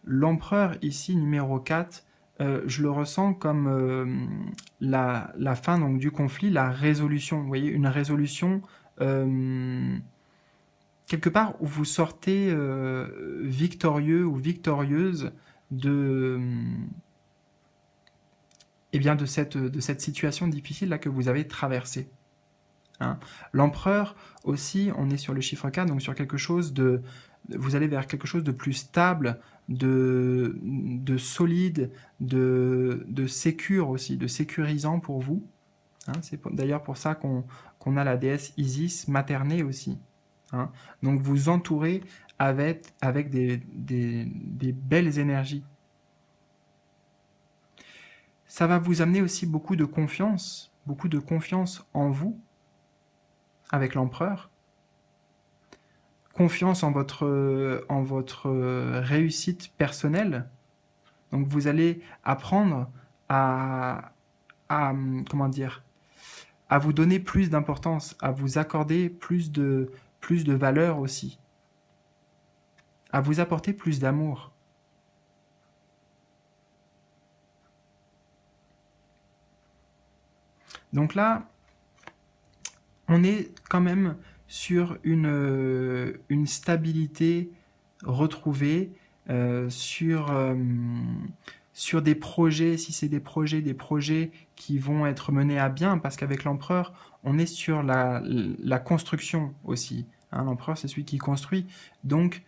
L'empereur, ici, numéro 4, je le ressens comme la fin donc, du conflit, la résolution. Vous voyez, une résolution, quelque part, où vous sortez victorieux ou victorieuse de, de cette situation difficile là, que vous avez traversée. Hein. L'empereur aussi, on est sur le chiffre 4, donc sur quelque chose de... Vous allez vers quelque chose de plus stable, de solide, de sécure aussi, de sécurisant pour vous. Hein. C'est d'ailleurs pour ça qu'on a la déesse Isis maternée aussi. Hein. Donc vous entourez avec des belles énergies. Ça va vous amener aussi beaucoup de confiance en vous, avec l'empereur, confiance en votre réussite personnelle. Donc vous allez apprendre à comment dire, à vous donner plus d'importance, à vous accorder plus de valeur aussi, à vous apporter plus d'amour. Donc là, on est quand même sur une stabilité retrouvée, sur des projets, si c'est des projets qui vont être menés à bien, parce qu'avec l'empereur, on est sur la construction aussi. Hein, l'empereur, c'est celui qui construit. Donc,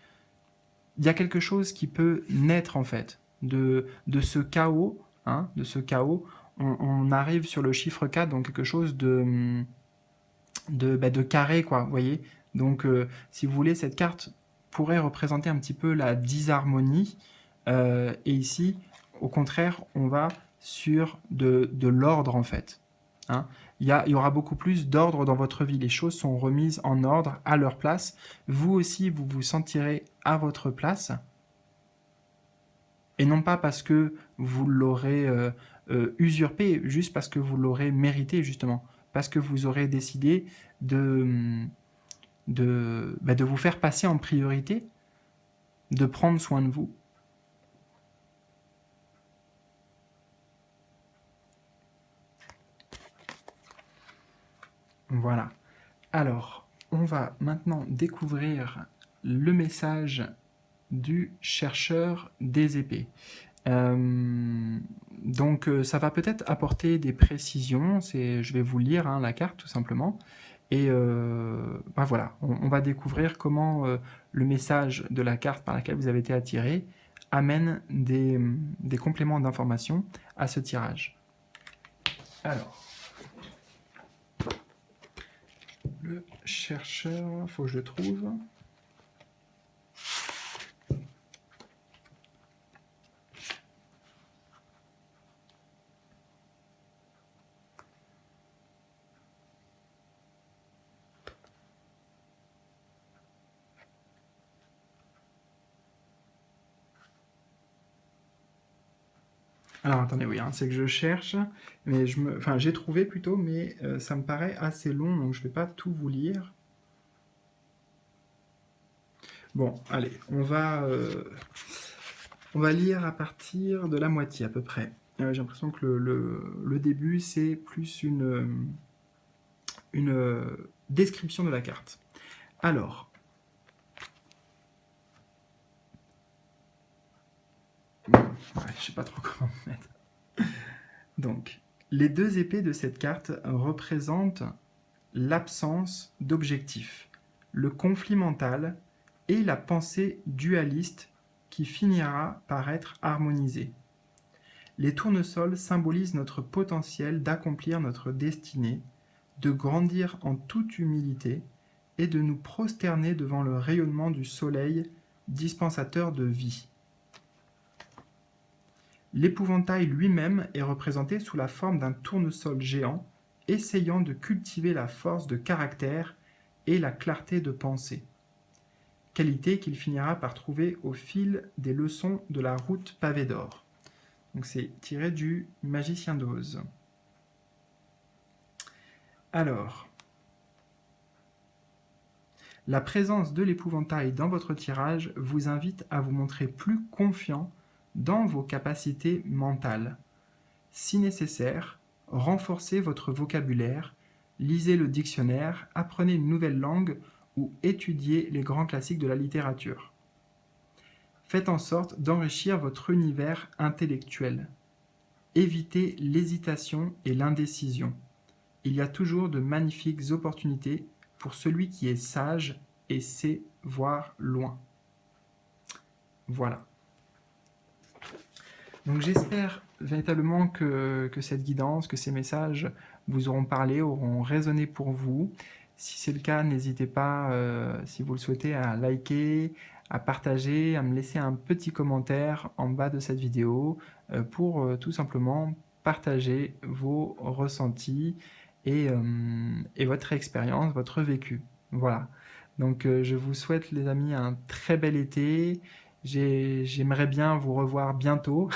il y a quelque chose qui peut naître, en fait, de ce chaos. Hein, de ce chaos. On arrive sur le chiffre 4, donc quelque chose de carré, quoi, vous voyez. Donc, si vous voulez, cette carte pourrait représenter un petit peu la disharmonie. Et ici, au contraire, on va sur de l'ordre, en fait. Hein. Il y aura beaucoup plus d'ordre dans votre vie. Les choses sont remises en ordre, à leur place. Vous aussi, vous vous sentirez à votre place. Et non pas parce que vous l'aurez usurpé, juste parce que vous l'aurez mérité, justement. Parce que vous aurez décidé de vous faire passer en priorité, de prendre soin de vous. Voilà. Alors, on va maintenant découvrir le message du chercheur des épées. Donc, ça va peut-être apporter des précisions. Je vais vous lire la carte, tout simplement. Et voilà, on va découvrir comment le message de la carte par laquelle vous avez été attiré amène des compléments d'information à ce tirage. Alors, le chercheur, il faut que je le trouve. Alors attendez, oui, c'est que je cherche, mais j'ai trouvé plutôt, mais ça me paraît assez long, donc je ne vais pas tout vous lire. Bon, allez, on va lire à partir de la moitié à peu près. J'ai l'impression que le début, c'est plus une description de la carte. Alors, je sais pas trop comment mettre. Donc, les deux épées de cette carte représentent l'absence d'objectif, le conflit mental et la pensée dualiste qui finira par être harmonisée. Les tournesols symbolisent notre potentiel d'accomplir notre destinée, de grandir en toute humilité et de nous prosterner devant le rayonnement du soleil dispensateur de vie. L'épouvantail lui-même est représenté sous la forme d'un tournesol géant, essayant de cultiver la force de caractère et la clarté de pensée, qualité qu'il finira par trouver au fil des leçons de la route pavée d'or. Donc c'est tiré du Magicien d'Oz. Alors, la présence de l'épouvantail dans votre tirage vous invite à vous montrer plus confiant dans vos capacités mentales. Si nécessaire, renforcez votre vocabulaire, lisez le dictionnaire, apprenez une nouvelle langue ou étudiez les grands classiques de la littérature. Faites en sorte d'enrichir votre univers intellectuel. Évitez l'hésitation et l'indécision. Il y a toujours de magnifiques opportunités pour celui qui est sage et sait voir loin. Voilà. Donc j'espère véritablement que cette guidance, que ces messages vous auront parlé, auront résonné pour vous. Si c'est le cas, n'hésitez pas, si vous le souhaitez, à liker, à partager, à me laisser un petit commentaire en bas de cette vidéo pour tout simplement partager vos ressentis et votre expérience, votre vécu. Voilà. Donc je vous souhaite, les amis, un très bel été. J'aimerais bien vous revoir bientôt.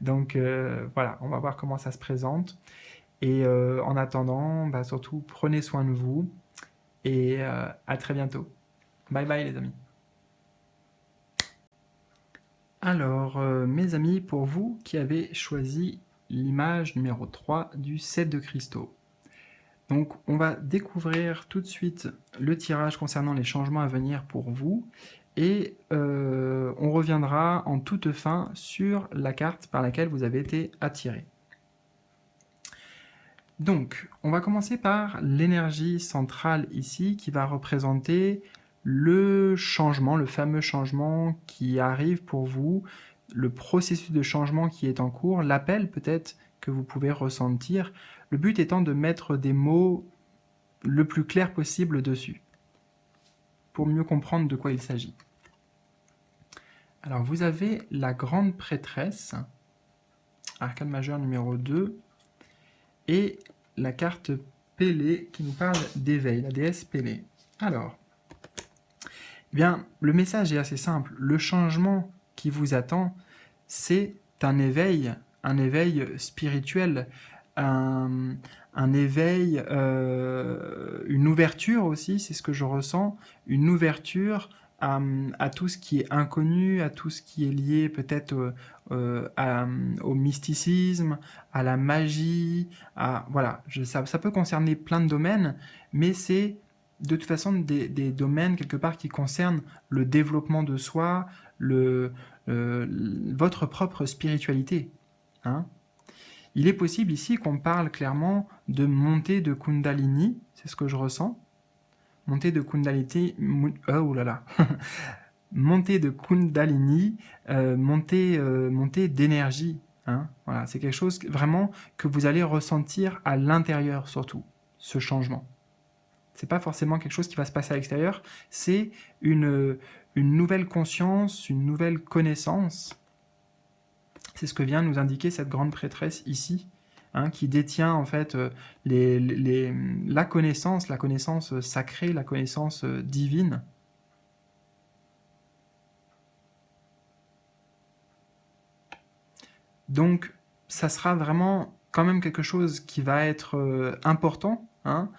Donc voilà, on va voir comment ça se présente. Et en attendant, bah, surtout, prenez soin de vous. Et à très bientôt. Bye bye les amis. Alors, mes amis, pour vous qui avez choisi l'image numéro 3 du 7 de cristaux. Donc, on va découvrir tout de suite le tirage concernant les changements à venir pour vous. Et on reviendra en toute fin sur la carte par laquelle vous avez été attiré. Donc, on va commencer par l'énergie centrale ici qui va représenter le changement, le fameux changement qui arrive pour vous, le processus de changement qui est en cours, l'appel peut-être que vous pouvez ressentir, le but étant de mettre des mots le plus clair possible dessus, pour mieux comprendre de quoi il s'agit. Alors vous avez la grande prêtresse, arcane majeur numéro 2, et la carte Pélée qui nous parle d'éveil, la déesse Pélée. Alors, eh bien, le message est assez simple. Le changement qui vous attend, c'est un éveil spirituel, un éveil, une ouverture aussi, c'est ce que je ressens, une ouverture à tout ce qui est inconnu, à tout ce qui est lié peut-être au mysticisme, à la magie, voilà, ça peut concerner plein de domaines, mais c'est de toute façon des domaines quelque part qui concernent le développement de soi, votre propre spiritualité. Hein. Il est possible ici qu'on parle clairement de montée de Kundalini, c'est ce que je ressens. Montée de Kundalini, montée de Kundalini, montée d'énergie. Hein. Voilà, c'est quelque chose vraiment que vous allez ressentir à l'intérieur surtout, ce changement. C'est pas forcément quelque chose qui va se passer à l'extérieur, c'est une nouvelle conscience, une nouvelle connaissance. C'est ce que vient nous indiquer cette grande prêtresse ici, hein, qui détient en fait la connaissance sacrée, la connaissance divine. Donc, ça sera vraiment quand même quelque chose qui va être important, hein,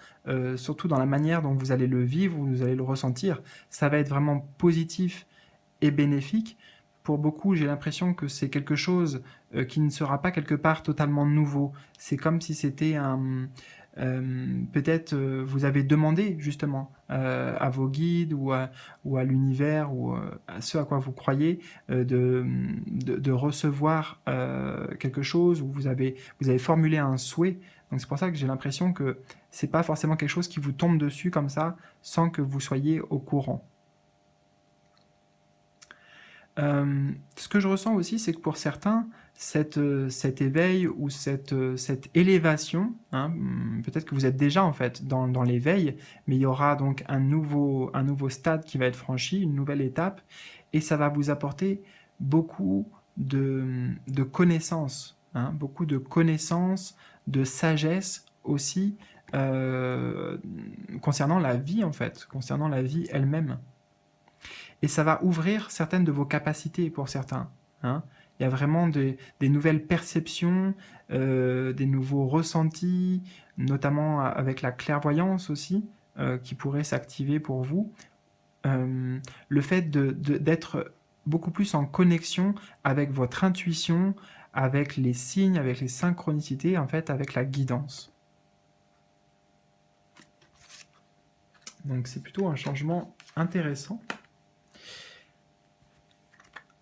surtout dans la manière dont vous allez le vivre, ou vous allez le ressentir. Ça va être vraiment positif et bénéfique. Pour beaucoup, j'ai l'impression que c'est quelque chose qui ne sera pas quelque part totalement nouveau. C'est comme si c'était peut-être vous avez demandé justement à vos guides ou à l'univers ou à ce à quoi vous croyez de recevoir quelque chose, ou vous avez formulé un souhait. Donc c'est pour ça que j'ai l'impression que c'est pas forcément quelque chose qui vous tombe dessus comme ça sans que vous soyez au courant. Ce que je ressens aussi, c'est que pour certains, cet éveil ou cette élévation, hein, peut-être que vous êtes déjà en fait dans l'éveil, mais il y aura donc un nouveau stade qui va être franchi, une nouvelle étape, et ça va vous apporter beaucoup de connaissances, hein, beaucoup de connaissances, de sagesse aussi, concernant la vie en fait, concernant la vie elle-même. Et ça va ouvrir certaines de vos capacités pour certains, hein. Il y a vraiment des nouvelles perceptions, des nouveaux ressentis, notamment avec la clairvoyance aussi, qui pourrait s'activer pour vous. Le fait d'être beaucoup plus en connexion avec votre intuition, avec les signes, avec les synchronicités, en fait, avec la guidance. Donc c'est plutôt un changement intéressant.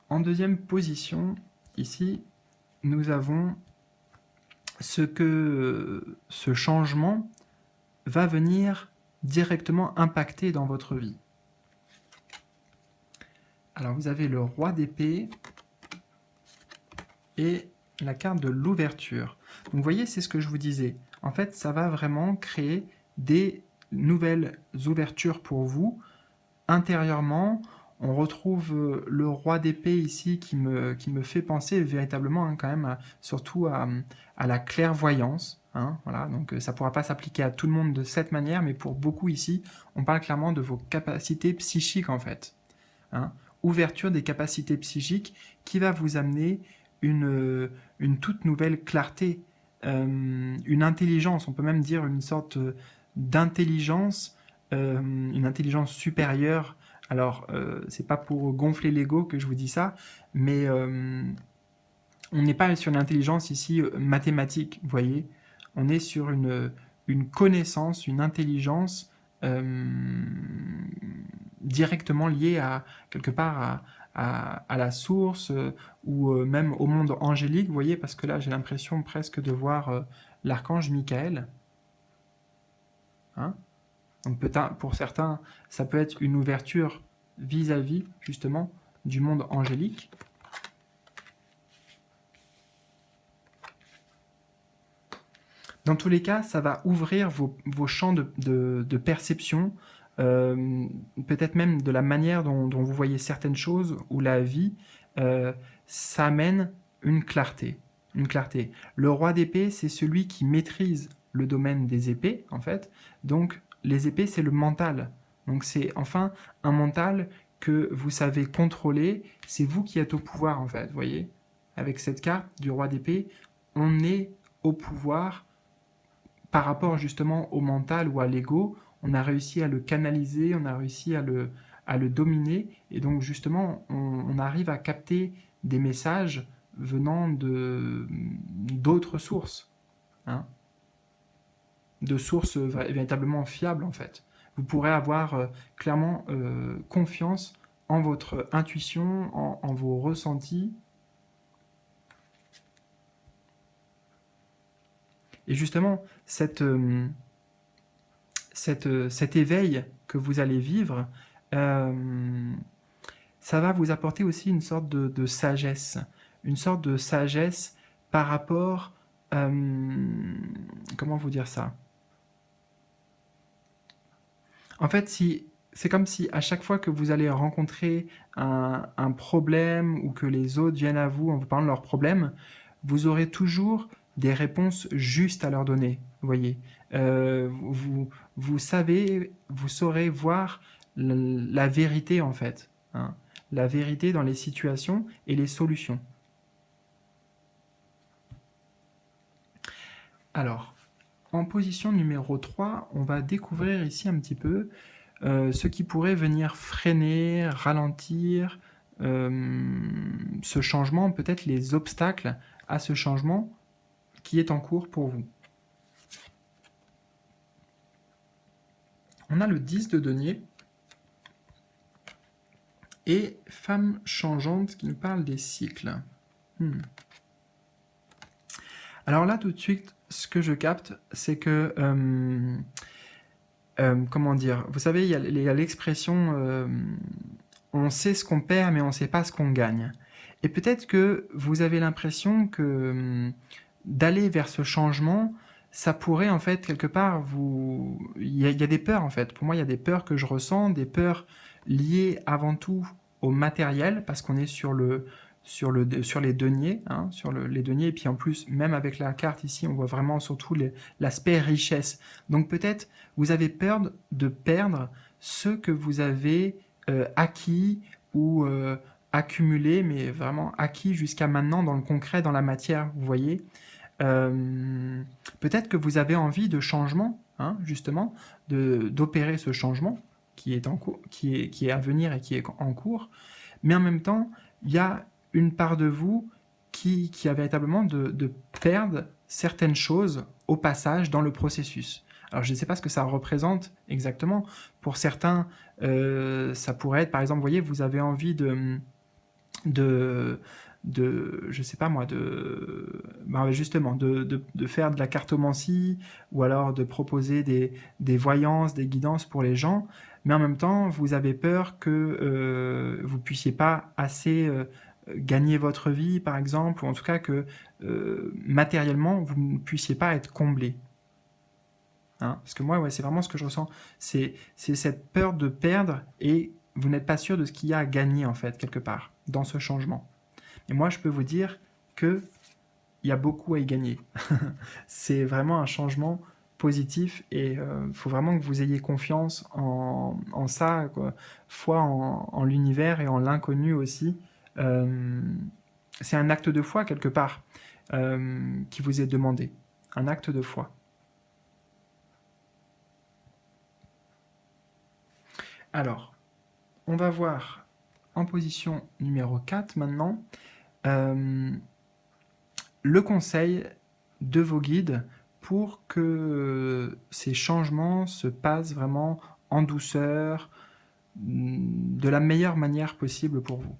En deuxième position, ici, nous avons ce que ce changement va venir directement impacter dans votre vie. Alors vous avez le roi d'épée et la carte de l'ouverture. Donc vous voyez, c'est ce que je vous disais. En fait, ça va vraiment créer des nouvelles ouvertures pour vous. Intérieurement, on retrouve le roi d'épée ici qui me fait penser véritablement hein, quand même surtout à la clairvoyance. Hein, voilà, donc ça ne pourra pas s'appliquer à tout le monde de cette manière, mais pour beaucoup ici, on parle clairement de vos capacités psychiques en fait. Hein, ouverture des capacités psychiques qui va vous amener une toute nouvelle clarté, une intelligence, on peut même dire une sorte d'intelligence, une intelligence supérieure. Alors, c'est pas pour gonfler l'ego que je vous dis ça, mais on n'est pas sur l'intelligence ici mathématique, vous voyez. On est sur une connaissance, une intelligence directement liée à quelque part à la source ou même au monde angélique, vous voyez, parce que là j'ai l'impression presque de voir l'archange Michael. Hein, donc peut-être pour certains, ça peut être une ouverture vis-à-vis justement du monde angélique. Dans tous les cas, ça va ouvrir vos champs de perception, peut-être même de la manière dont vous voyez certaines choses ou la vie, ça amène une clarté. Une clarté. Le roi d'épée, c'est celui qui maîtrise le domaine des épées, en fait. Donc, les épées, c'est le mental. Donc, c'est enfin un mental que vous savez contrôler. C'est vous qui êtes au pouvoir, en fait, vous voyez. Avec cette carte du roi d'épée, on est au pouvoir par rapport justement au mental ou à l'ego. On a réussi à le canaliser, on a réussi à le dominer. Et donc, justement, on arrive à capter des messages venant d'autres sources, hein, de sources véritablement fiables en fait. Vous pourrez avoir clairement confiance en votre intuition, en vos ressentis. Et justement, cet éveil que vous allez vivre, ça va vous apporter aussi une sorte de sagesse. Une sorte de sagesse par rapport... comment vous dire ça? En fait, c'est comme si à chaque fois que vous allez rencontrer un problème ou que les autres viennent à vous en vous parlant de leurs problèmes, vous aurez toujours des réponses justes à leur donner, vous voyez. Vous savez, vous saurez voir la vérité en fait, hein, la vérité dans les situations et les solutions. Alors, en position numéro 3, on va découvrir ici un petit peu ce qui pourrait venir freiner, ralentir ce changement, peut-être les obstacles à ce changement qui est en cours pour vous. On a le 10 de denier et femme changeante qui nous parle des cycles. Alors là, tout de suite, ce que je capte, c'est que, comment dire, vous savez, il y a l'expression on sait ce qu'on perd, mais on ne sait pas ce qu'on gagne. Et peut-être que vous avez l'impression que d'aller vers ce changement, ça pourrait en fait quelque part il y a des peurs en fait. Pour moi, il y a des peurs que je ressens, des peurs liées avant tout au matériel, parce qu'on est sur sur les deniers, hein, les deniers, et puis en plus, même avec la carte ici, on voit vraiment surtout l'aspect richesse. Donc peut-être vous avez peur de perdre ce que vous avez acquis ou accumulé, mais vraiment acquis jusqu'à maintenant dans le concret, dans la matière, vous voyez. Peut-être que vous avez envie de changement, hein, justement, d'opérer ce changement qui est, qui est à venir et qui est en cours, mais en même temps, il y a une part de vous qui a véritablement de perdre certaines choses au passage dans le processus. Alors je ne sais pas ce que ça représente exactement. Pour certains, ça pourrait être, par exemple, vous voyez, vous avez envie je sais pas moi, justement, de faire de la cartomancie, ou alors de proposer des voyances, des guidances pour les gens, mais en même temps, vous avez peur que vous puissiez pas assez gagner votre vie, par exemple, ou en tout cas que matériellement, vous ne puissiez pas être comblé. Hein, parce que moi, ouais, c'est vraiment ce que je ressens. C'est cette peur de perdre et vous n'êtes pas sûr de ce qu'il y a à gagner, en fait, quelque part, dans ce changement. Et moi, je peux vous dire qu'il y a beaucoup à y gagner. C'est vraiment un changement positif et il faut vraiment que vous ayez confiance en ça, quoi. Foi en l'univers et en l'inconnu aussi. C'est un acte de foi, quelque part, qui vous est demandé. Un acte de foi. Alors, on va voir en position numéro 4 maintenant, le conseil de vos guides pour que ces changements se passent vraiment en douceur, de la meilleure manière possible pour vous.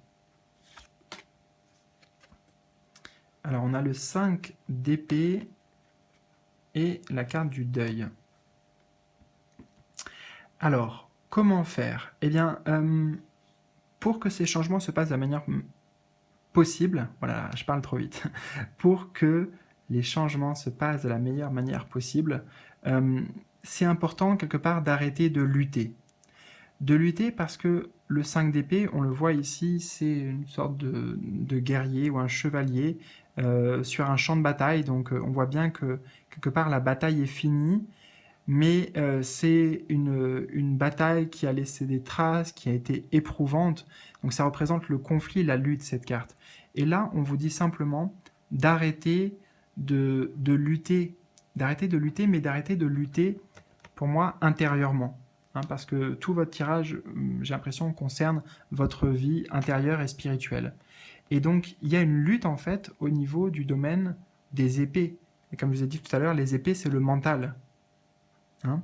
Alors, on a le 5 d'épée et la carte du deuil. Alors, comment faire? Eh bien, pour que ces changements se passent de la manière possible, voilà, je parle trop vite, pour que les changements se passent de la meilleure manière possible, c'est important quelque part d'arrêter de lutter. De lutter parce que le 5 d'épée, on le voit ici, c'est une sorte de guerrier ou un chevalier sur un champ de bataille, donc on voit bien que quelque part la bataille est finie, mais c'est une bataille qui a laissé des traces, qui a été éprouvante, donc ça représente le conflit, la lutte, cette carte. Et là, on vous dit simplement d'arrêter de lutter, mais d'arrêter de lutter, pour moi, intérieurement. Hein, parce que tout votre tirage, j'ai l'impression, concerne votre vie intérieure et spirituelle. Et donc, il y a une lutte, en fait, au niveau du domaine des épées. Et comme je vous ai dit tout à l'heure, les épées, c'est le mental. Hein?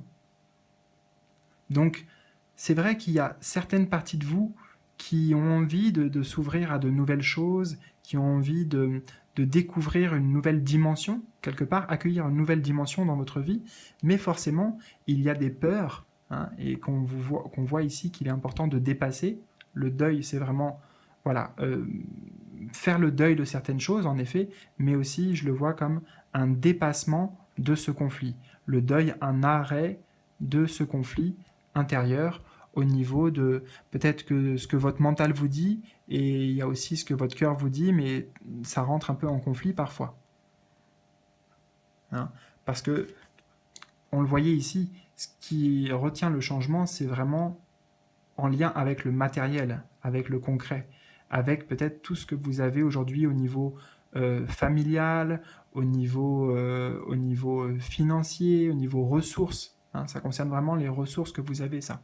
Donc, c'est vrai qu'il y a certaines parties de vous qui ont envie de s'ouvrir à de nouvelles choses, qui ont envie de découvrir une nouvelle dimension, quelque part, accueillir une nouvelle dimension dans votre vie, mais forcément, il y a des peurs, hein, et qu'on voit ici qu'il est important de dépasser. Le deuil, c'est vraiment, voilà, faire le deuil de certaines choses, en effet, mais aussi, je le vois comme un dépassement de ce conflit. Le deuil, un arrêt de ce conflit intérieur au niveau de peut-être que ce que votre mental vous dit, et il y a aussi ce que votre cœur vous dit, mais ça rentre un peu en conflit parfois. Hein, parce que, on le voyait ici, ce qui retient le changement, c'est vraiment en lien avec le matériel, avec le concret, avec peut-être tout ce que vous avez aujourd'hui au niveau familial, au niveau financier, au niveau ressources. Hein, ça concerne vraiment les ressources que vous avez, ça.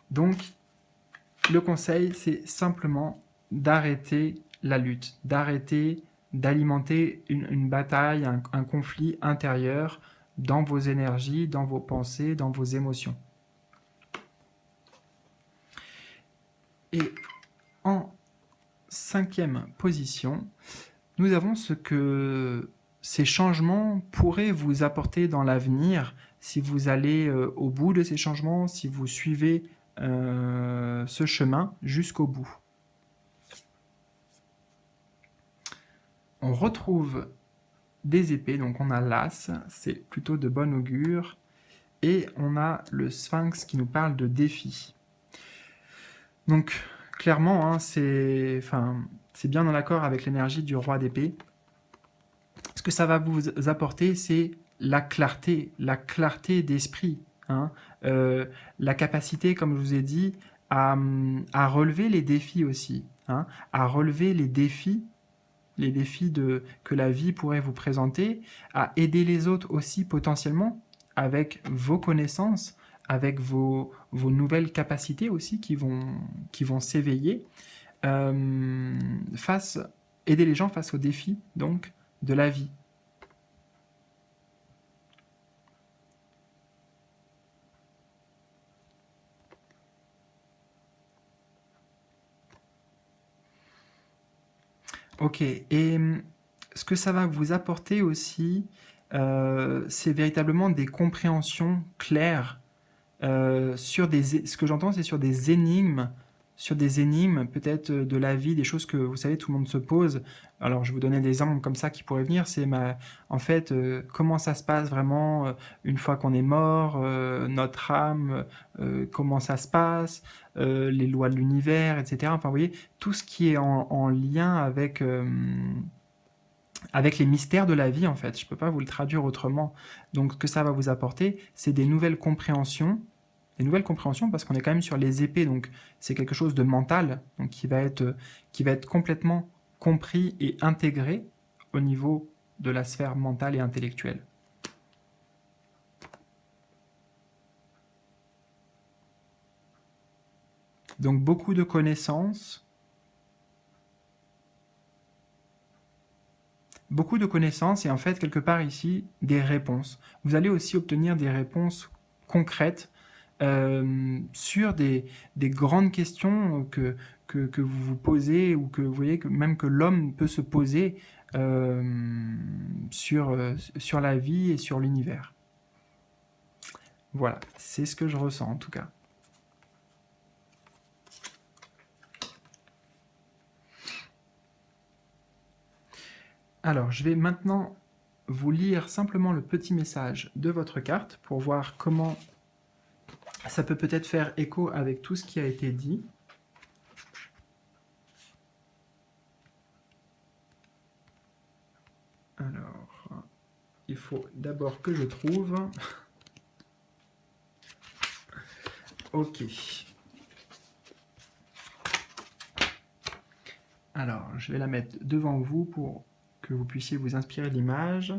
Donc, le conseil, c'est simplement d'arrêter la lutte, d'arrêter d'alimenter une bataille, un conflit intérieur dans vos énergies, dans vos pensées, dans vos émotions. Et en 5e position, nous avons ce que ces changements pourraient vous apporter dans l'avenir si vous allez au bout de ces changements, si vous suivez ce chemin jusqu'au bout. On retrouve des épées, donc on a l'as, c'est plutôt de bon augure, et on a le sphinx qui nous parle de défi. Donc, clairement, hein, c'est bien en accord avec l'énergie du roi d'épée. Ce que ça va vous apporter, c'est la clarté d'esprit, hein, euh, la capacité, comme je vous ai dit, à relever les défis aussi, hein, à relever les défis que la vie pourrait vous présenter, à aider les autres aussi potentiellement avec vos connaissances, avec vos nouvelles capacités aussi qui vont s'éveiller, euh, face, aider les gens face aux défis donc de la vie. Ok, et ce que ça va vous apporter aussi, c'est véritablement des compréhensions claires sur ce que j'entends, c'est sur des énigmes peut-être de la vie, des choses que vous savez tout le monde se pose. Alors je vais vous donner des exemples comme ça qui pourraient venir. En fait, comment ça se passe vraiment une fois qu'on est mort, notre âme, comment ça se passe, les lois de l'univers, etc. Enfin, vous voyez, tout ce qui est en lien avec les mystères de la vie, en fait. Je ne peux pas vous le traduire autrement. Donc, ce que ça va vous apporter, c'est des nouvelles compréhensions parce qu'on est quand même sur les épées, donc c'est quelque chose de mental, donc qui va être complètement compris et intégré au niveau de la sphère mentale et intellectuelle. Donc beaucoup de connaissances et en fait quelque part ici des réponses. Vous allez aussi obtenir des réponses concrètes sur des grandes questions que vous vous posez ou que vous voyez que même que l'homme peut se poser sur la vie et sur l'univers. Voilà, c'est ce que je ressens en tout cas. Alors, je vais maintenant vous lire simplement le petit message de votre carte pour voir comment ça peut peut-être faire écho avec tout ce qui a été dit. Alors, il faut d'abord que je trouve. Ok. Alors, je vais la mettre devant vous pour que vous puissiez vous inspirer de l'image.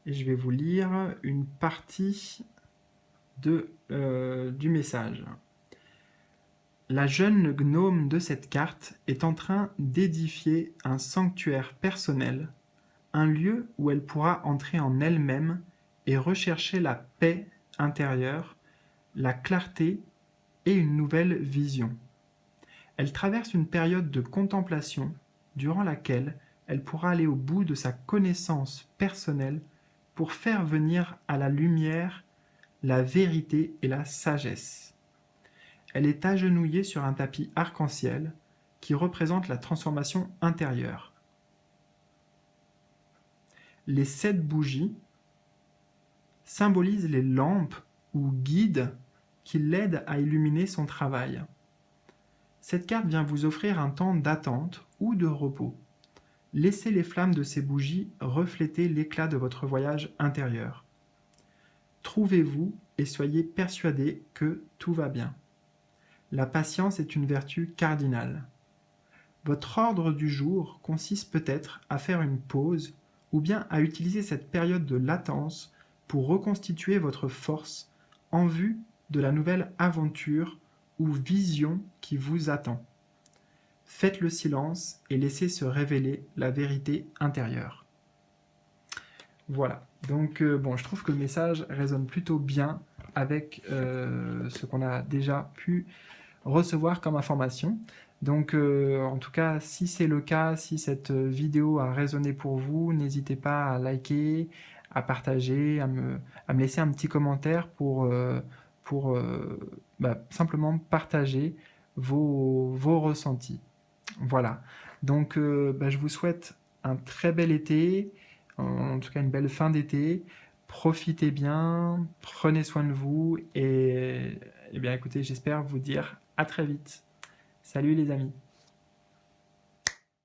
Et je vais vous lire une partie du message. La jeune gnome de cette carte est en train d'édifier un sanctuaire personnel, un lieu où elle pourra entrer en elle-même et rechercher la paix intérieure, la clarté et une nouvelle vision. Elle traverse une période de contemplation durant laquelle elle pourra aller au bout de sa connaissance personnelle pour faire venir à la lumière la vérité et la sagesse. Elle est agenouillée sur un tapis arc-en-ciel qui représente la transformation intérieure. Les 7 bougies symbolisent les lampes ou guides qui l'aident à illuminer son travail. Cette carte vient vous offrir un temps d'attente ou de repos. Laissez les flammes de ces bougies refléter l'éclat de votre voyage intérieur. Trouvez-vous et soyez persuadé que tout va bien. La patience est une vertu cardinale. Votre ordre du jour consiste peut-être à faire une pause ou bien à utiliser cette période de latence pour reconstituer votre force en vue de la nouvelle aventure ou vision qui vous attend. Faites le silence et laissez se révéler la vérité intérieure. Voilà, donc bon, je trouve que le message résonne plutôt bien avec ce qu'on a déjà pu recevoir comme information. Donc en tout cas, si c'est le cas, si cette vidéo a résonné pour vous, n'hésitez pas à liker, à partager, à me laisser un petit commentaire pour simplement partager vos ressentis. Voilà. Donc je vous souhaite un très bel été, en tout cas une belle fin d'été. Profitez bien, prenez soin de vous et bien écoutez, j'espère vous dire à très vite. Salut les amis.